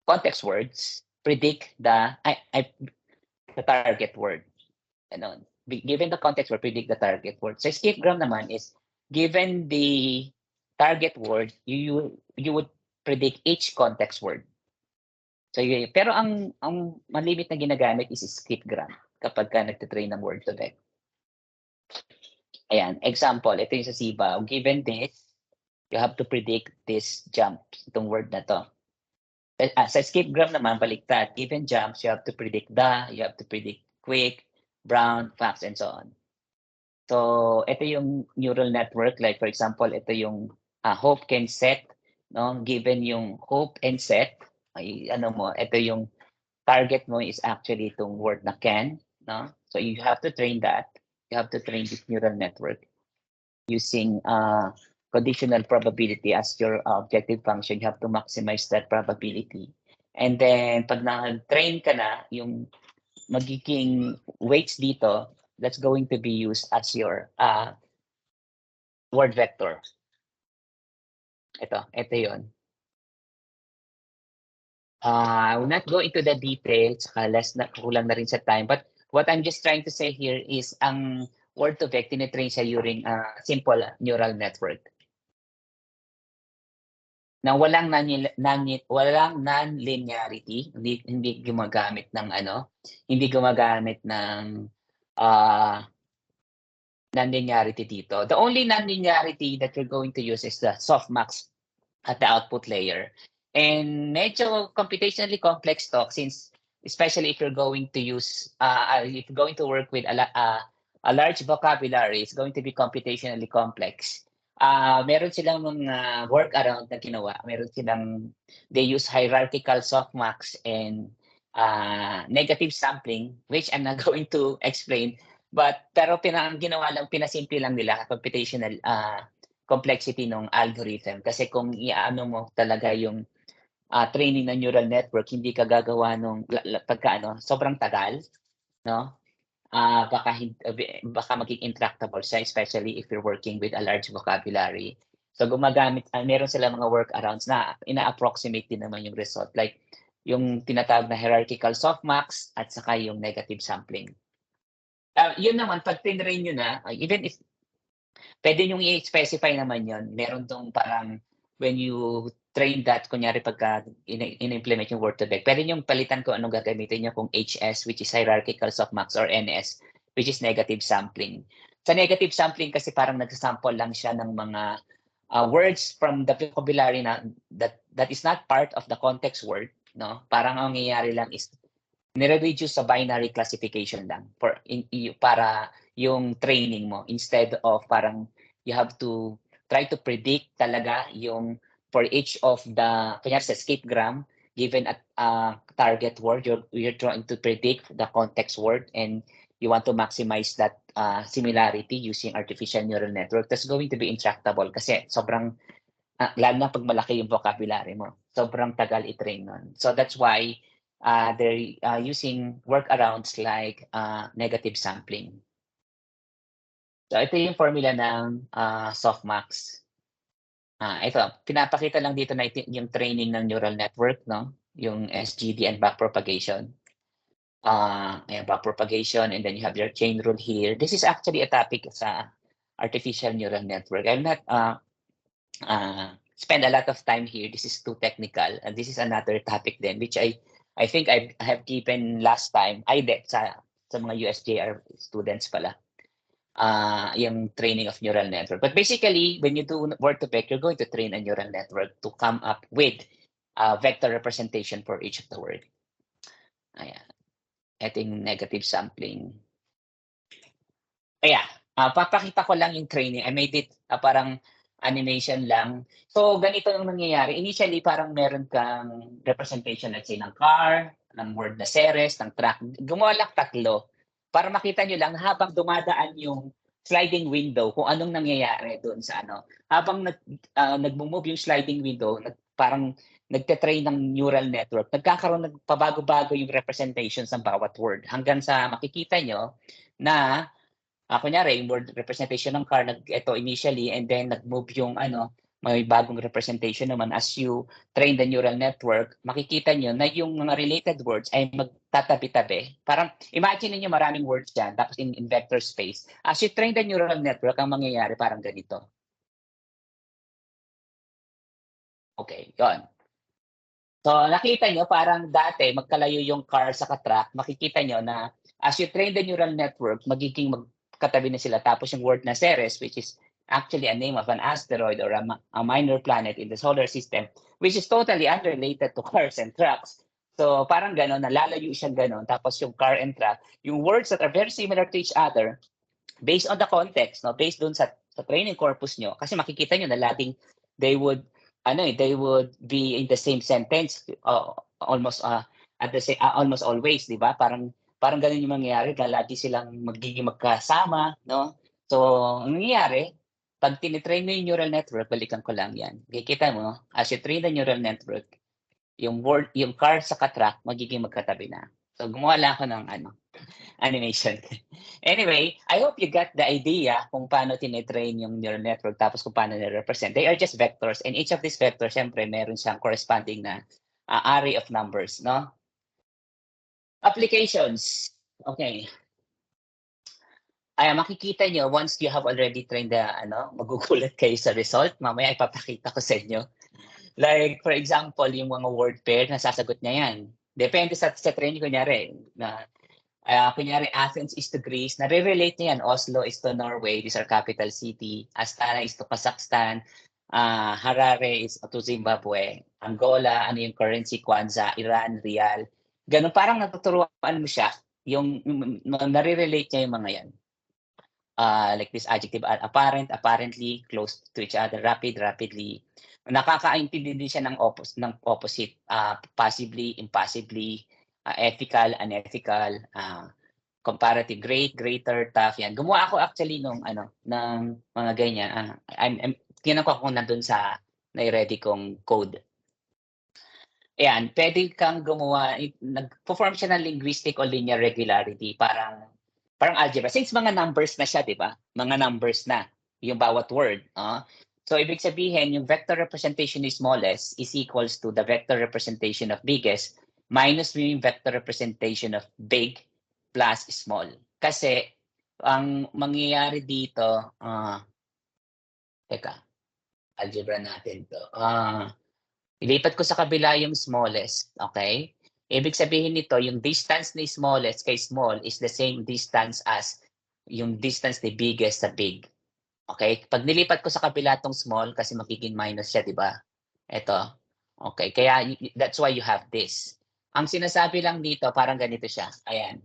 A: context words, predict the target word. Ano, given the context word, predict the target word. Sa Skipgram naman is given the target word, you would predict each context word. So pero ang malimit na ginagamit is Skipgram kapag ka nagte-train ng Word2Vec. Ayan, example, ito yung sa SIBA. Given this, you have to predict this jump, itong word na to. Sa Skipgram naman, baliktad. Given jumps, you have to predict you have to predict quick, brown, fast, and so on. So, ito yung neural network. Like, for example, ito yung hope can set. No? Given yung hope and set, ay, ito yung target mo is actually itong word na can. No? So, you have to train that. You have to train this neural network using conditional probability as your objective function. You have to maximize that probability. And then, pag na-train ka na, yung magiging weights dito, that's going to be used as your word vector. Ito yun. I will not go into the details, kulang na rin sa time. But what I'm just trying to say here is ang Word2Vec, tinitrain siya using simple neural network. Na walang non-linearity, hindi gumagamit ng non-linearity dito. The only non-linearity that you're going to use is the softmax at the output layer. And medyo computationally complex to, since especially if you're going to use, if you're going to work with a large vocabulary, it's going to be computationally complex. Meron silang mga workaround na ginawa. They use hierarchical softmax and negative sampling, which I'm not going to explain. Pero pinasimple lang nila computational complexity ng algorithm. Kasi kung iaano mo talaga yung training ng neural network, hindi ka gagawa nung sobrang tagal, no? Baka maging intractable siya, especially if you're working with a large vocabulary. So meron sila mga workarounds na ina-approximate din naman yung result. Like yung tinatawag na hierarchical softmax at saka yung negative sampling. Yun naman, pag tinrain nyo na, even if pwede nyo i-specify naman yun, meron tong parang when you train that, kunyari pagka in-implement yung Word2Vec, pwede nyo palitan kung anong gagamitin nyo, kung HS, which is hierarchical softmax, or NS, which is negative sampling. Sa negative sampling kasi parang nagsasample lang siya ng mga words from the vocabulary na that is not part of the context word, no? Parang ang nangyayari lang is nire-reduce sa binary classification lang para yung training mo, instead of parang you have to try to predict talaga yung for each of the, kanya sa Skipgram, given a target word, you're trying to predict the context word, and you want to maximize that similarity using artificial neural network. That's going to be intractable kasi sobrang lalo na pag malaki yung vocabulary mo, sobrang tagal i-train nun. So that's why they're using workarounds like negative sampling. So ito yung formula ng softmax. Ito, pinapakita lang dito na yung training ng neural network, no? Yung SGD and backpropagation. Backpropagation, and then you have your chain rule here. This is actually a topic sa artificial neural network. I'll not spend a lot of time here. This is too technical. And this is another topic then, which I think I have given last time. Sa mga USJR students pala. Yung training of neural network. But basically, when you do Word2Vec, you're going to train a neural network to come up with a vector representation for each of the word. Ayan. Ito yung negative sampling. Papakita ko lang yung training. I made it parang animation lang. So ganito yung nangyayari. Initially parang meron kang representation, let's say, ng car, ng word na series, ng truck. Gumawa lang tatlo para makita nyo lang habang dumadaan yung sliding window kung anong nangyayari doon sa ano. Habang nagmo-move yung sliding window, parang nagte-train ng neural network, nagkakaroon ng pabago-bago yung representations ng bawat word hanggang sa makikita nyo na kunyari yung word representation ng car ito initially, and then nag-move yung ano, may bagong representation naman. As you train the neural network, makikita nyo na yung mga related words ay magtatabi-tabi. Parang imagine niyo maraming words dyan, tapos in vector space. As you train the neural network, ang mangyayari parang ganito. Okay, yon. So nakita nyo parang dati magkalayo yung car sa truck, makikita nyo na as you train the neural network, magiging magkatabi na sila. Tapos yung word na Ceres, which is actually a name of an asteroid or a minor planet in the solar system, which is totally unrelated to cars and trucks. So parang gano'n, nalalayo siya gano'n. Tapos yung car and truck, yung words that are very similar to each other, based on the context, no, based dun sa training corpus nyo, kasi makikita nyo na laging they would be in the same sentence almost at the same almost always, di ba? Parang ganun yung mangyayari, lagi silang magiging magkasama, no? So ang nangyayari, pag tinitrain mo yung neural network, balikan ko lang yan. Kikita mo, as you train the neural network, yung car sa truck magiging magkatabi na. So gumawa lang ako ng animation. Anyway, I hope you got the idea kung paano tinitrain yung neural network tapos kung paano nire-represent. They are just vectors, and each of these vectors, syempre, meron siyang corresponding na array of numbers, no? Applications. Okay. Ay, makikita nyo, once you have already trained the, magugulat kayo sa result. Mamaya ipapakita ko sa inyo. Like, for example, yung mga word pair, nasasagot niya yan. Depende sa training, kunyari, kunyari, Athens is to Greece, nare-relate niya yan. Oslo is to Norway, these are capital city. Astana is to Kazakhstan. Harare is to Zimbabwe. Angola, ano yung currency, Kwanza, Iran, Rial. Ganun, parang natuturuan mo siya. Yung nare-relate niya yung mga yan. Like this adjective, apparent, apparently, close to each other, rapid, rapidly. Nakakaintindi din siya ng opposite, possibly, impossibly, ethical, unethical, comparative, great, greater, tough, yan. Gumawa ako actually ng mga ganyan. Kinuha ko nandun sa nai-ready kong code. Ayan, pwede kang gumawa, nag-perform siya ng linguistic o linear regularity, parang algebra. Since mga numbers na siya, di ba? Mga numbers na, yung bawat word. So, ibig sabihin, yung vector representation ni smallest is equals to the vector representation of biggest minus yung vector representation of big plus small. Kasi, ang mangyayari dito, teka, algebra natin to. Ilipat ko sa kabila yung smallest, okay? Ibig sabihin nito, yung distance ni smallest kay small is the same distance as yung distance ni biggest sa big. Okay? Pag nilipat ko sa kabila tong small, kasi magiging minus siya, di ba? Ito. Okay, kaya that's why you have this. Ang sinasabi lang dito, parang ganito siya. Ayan.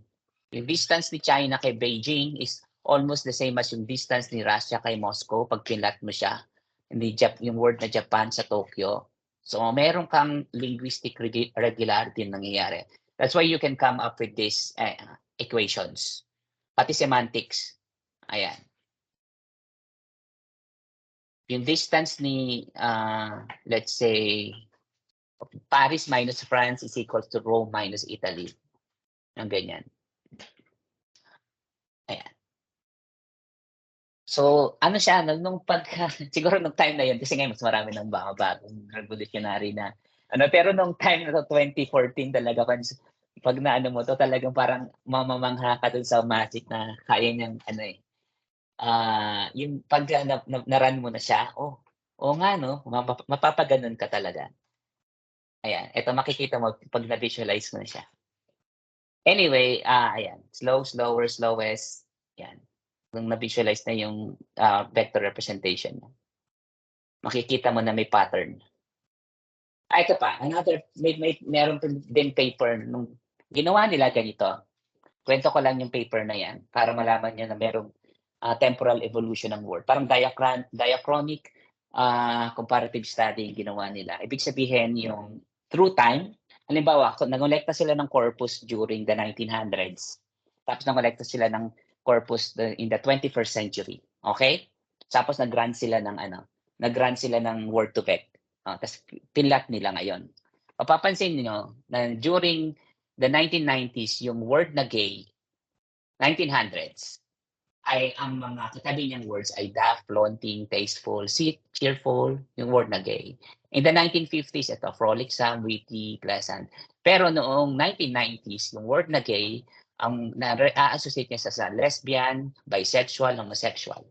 A: Yung distance ni China kay Beijing is almost the same as yung distance ni Russia kay Moscow pag pinlat mo siya. Yung word na Japan sa Tokyo. So, meron kang linguistic regularity na nangyayari. That's why you can come up with these equations. Pati semantics. Ayan. Yung distance ni, let's say, Paris minus France is equal to Rome minus Italy. Ang ganyan. Ayan. So, ano siya, siguro nung time na yun, kasi ngayon mas marami ng bagong revolutionary na, pero nung time na to, 2014 talaga, pag naano mo to, talagang parang mamamangha ka dun sa magic na kaya niyang, yung pag na-run mo na siya, nga, no, mapapaganon ka talaga. Ayan, ito makikita mo pag na-visualize mo na siya. Anyway, ayan, slower, slowest, yan. Nung na-visualize na yung vector representation mo, makikita mo na may pattern. Ito pa, meron din paper nung ginawa nila ganito. Kwento ko lang yung paper na yan para malaman niyo na merong temporal evolution ng word. Parang diachronic comparative study yung ginawa nila. Ibig sabihin yung through time, halimbawa, nangolekta sila ng corpus during the 1900s. Tapos nangolekta sila ng corpus in the 21st century. Okay? Tapos nag-run sila ng word to vec. Tapos pinlat nila ngayon. Papapansin niyo na during the 1990s, yung word na gay, 1900s, ay ang mga katabi niyang words ay daft, flaunting, tasteful, sweet, cheerful, yung word na gay. In the 1950s, ito, frolicsome, witty, pleasant. Pero noong 1990s, yung word na gay, ang na-associate niya sa lesbian, bisexual, homosexual.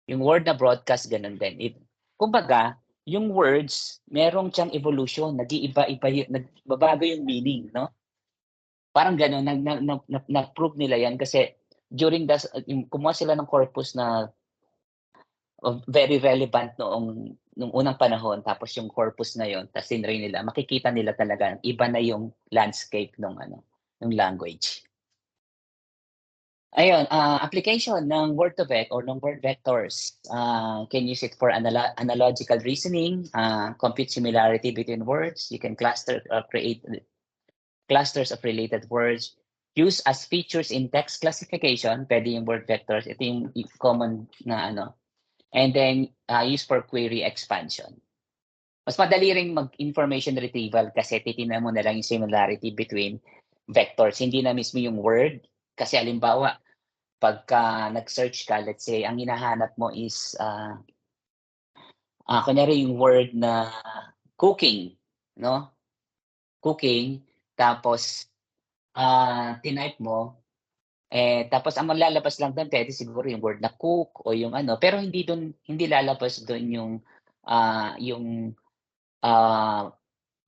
A: Yung word na broadcast, ganun din. Kumbaga, yung words, merong siyang evolution, nag-iiba-iba, nagbabago yung meaning, no? Parang gano'n, na-prove nila yan kasi during kumuha sila ng corpus na very relevant nung unang panahon, tapos yung corpus na yon, tapos tinry nila, makikita nila talaga, iba na yung landscape ng language. Ayun, application ng word2vec or ng word vectors. Can use it for analogical reasoning, compute similarity between words. You can cluster or create clusters of related words. Use as features in text classification. Pwede yung word vectors. Ito yung common na And then use for query expansion. Mas madali ring mag-information retrieval kasi titingnan mo na lang yung similarity between vectors. Hindi na mismo yung word. Kasi halimbawa, pagka nag-search ka, let's say, ang hinahanap mo is, kunyari yung word na cooking, no? Cooking, tapos, tinype mo, tapos ang maglalabas lang doon, pwede siguro yung word na cook o yung pero hindi lalabas doon yung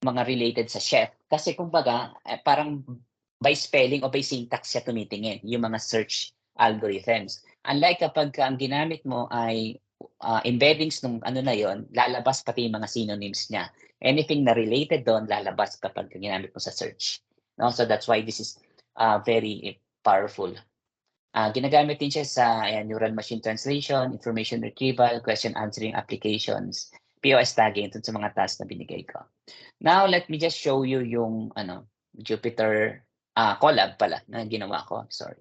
A: mga related sa chef. Kasi kumbaga, parang by spelling o by syntax siya tumitingin, yung mga search algorithms. Unlike kapag ang ginamit mo ay embeddings nung na yon, lalabas pati yung mga synonyms niya. Anything na related doon, lalabas kapag ginamit mo sa search. No? So that's why this is very powerful. Ginagamit din siya sa neural machine translation, information retrieval, question answering applications, POS tagging, ito sa mga tasks na binigay ko. Now, let me just show you yung Jupyter Colab pala na ginawa ko. Sorry.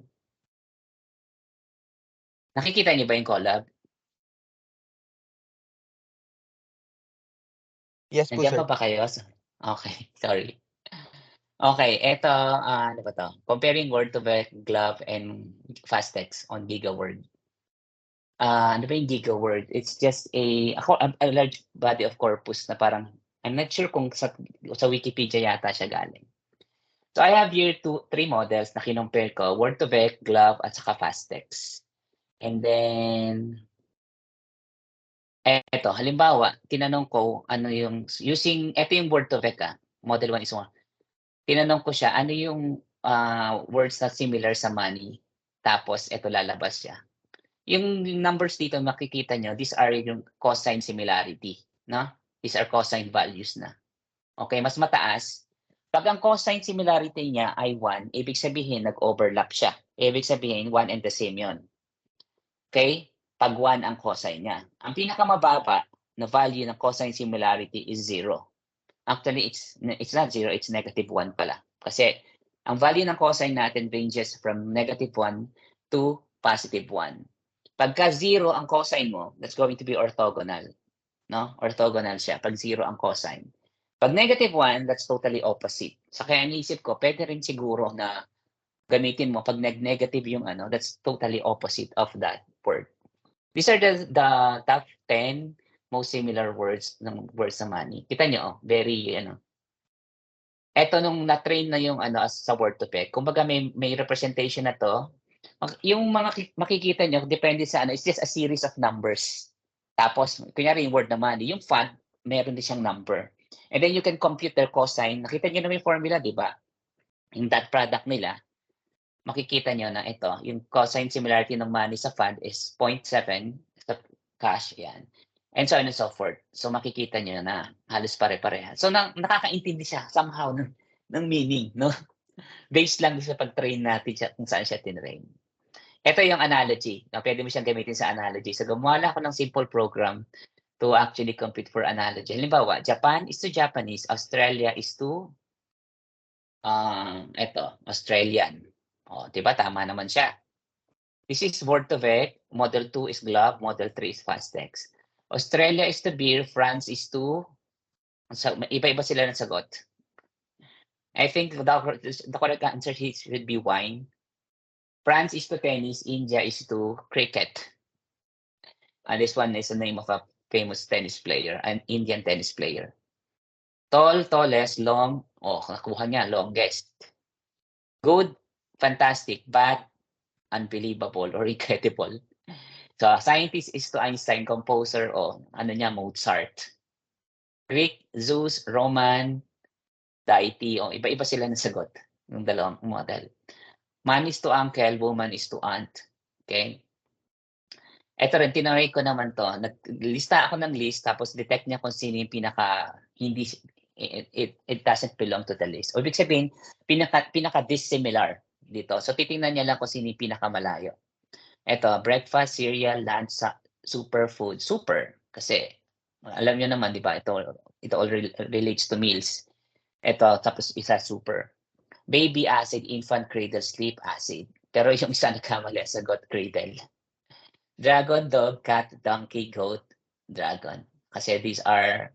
A: Nakikita niyo ba yung Colab?
B: Yes po,
A: Nandiyan
B: sir.
A: pa ba kayo? Okay, sorry. Okay, eto, ano ba to? Comparing word2vec, glove, and fasttext on GigaWord. Ano ba yung GigaWord? It's just a large body of corpus na parang, I'm not sure kung sa Wikipedia yata siya galing. So I have here three models na kinompare ko, word2vec, glove, at saka fasttext. And then, eto, halimbawa, tinanong ko, eto yung word2vec model 1 is 1. Tinanong ko siya, ano yung words na similar sa money? Tapos, eto lalabas siya. Yung numbers dito, makikita nyo, these are yung cosine similarity. No? These are cosine values na. Okay, mas mataas. Pag ang cosine similarity niya ay 1, ibig sabihin nag-overlap siya. Ibig sabihin 1 and the same yon. Okay? Pag 1 ang cosine niya. Ang pinakamababa na value ng cosine similarity is 0. Actually, it's not 0, it's -1 pala. Kasi ang value ng cosine natin ranges from -1 to +1. Pagka 0 ang cosine mo, that's going to be orthogonal. No? Orthogonal siya pag 0 ang cosine. Pag -1, that's totally opposite. So kaya naisip ko, pwede rin siguro na gamitin mo pag negative yung that's totally opposite of that word. These are the top 10 most similar words ng words sa money. Kita nyo, very eto nung na-train na yung sa word2vec, kumbaga may representation na to. Yung mga makikita nyo, depende sa it's just a series of numbers. Tapos, kunyari yung word na money, yung font, meron din siyang number. And then you can compute their cosine. Nakita nyo na yung formula, di ba? Yung dot product nila, makikita nyo na ito, yung cosine similarity ng money sa fund is 0.7 sa cash, yan. And so on and so forth. So makikita nyo na halos pare-pareha. So nakakaintindi siya somehow ng meaning, no? Based lang sa pag-train natin siya kung saan siya tinrain. Ito yung analogy. No? Pwede mo siyang gamitin sa analogy. So gumawa lang ako ng simple program to actually compute for analogy. Halimbawa, Japan is to Japanese, Australia is to Australian. O, di ba? Tama naman siya. This is Word2Vec. Model 2 is GloB. Model 3 is FastText. Australia is to beer. France is to... Iba-iba sila ng sagot. I think the correct answer should be wine. France is to tennis. India is to cricket. And this one is the name of a famous tennis player, an Indian tennis player. Tall, tallest, long. Oh, nakuha niya, longest. Good, fantastic, bad, unbelievable, or incredible. So, scientist is to Einstein, composer, o ano niya, Mozart. Greek, Zeus, Roman, deity, o iba-iba sila ng sagot, yung dalawang model. Man is to uncle, woman is to aunt. Okay? Ito rin, tinry ko naman to. Naglista ako ng list, tapos detect niya kung sino yung pinaka, hindi, it doesn't belong to the list. O ibig sabihin, pinaka dissimilar dito. So titingnan niya lang kung sino yung pinakamalayo. Ito, breakfast, cereal, lunch, superfood. Super, kasi alam niyo naman, di ba, ito all relates to meals. Ito, tapos isa super. Baby acid, infant cradle, sleep acid. Pero yung isa nagkamali, sagot cradle. Dragon, dog, cat, donkey, goat, dragon. Kasi these are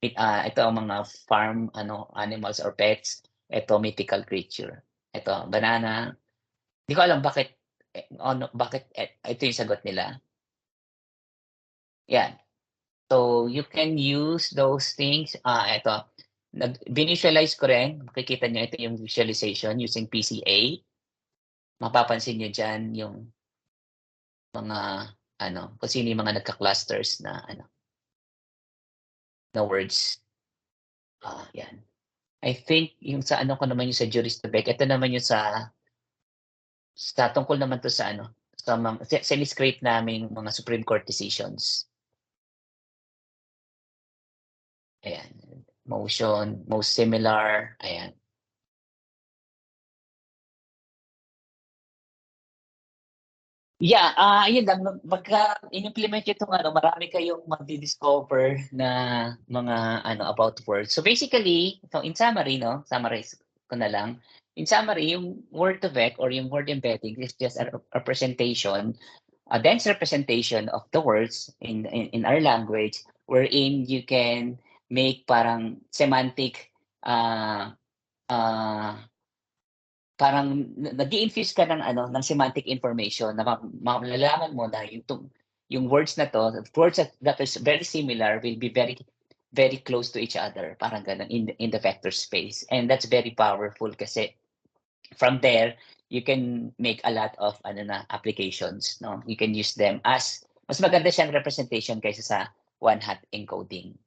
A: ito ang mga farm animals or pets. Ito mythical creature. Ito banana. Hindi ko alam bakit ito yung sagot nila. Yan. So you can use those things. Ito. Visualize ko rin. Makikita niyo ito yung visualization using PCA. Mapapansin niyo diyan yung mga kung sino yung mga nagka-clusters na na words. Yan. I think yung sa ko naman yung sa Juris-Tobek, ito naman yung sa tungkol naman to sa sa mga siniscrape namin mga Supreme Court decisions. Ayan. Motion, most similar, ayan. Yeah, ayun lang, pagka in-implement nyo itong marami kayong magdi-discover na mga about words. So basically, so in summary, summarize ko na lang. In summary, yung Word2Vec or yung word embedding is just a representation, a dense representation of the words in our language, wherein you can make parang semantic parang nag-i-infuse ka ng ng semantic information na malalaman mo na yung words na to, words that is very similar will be very very close to each other, parang ganun in the vector space. And that's very powerful kasi from there you can make a lot of applications, no? You can use them as mas maganda siyang representation kaysa sa one-hot encoding.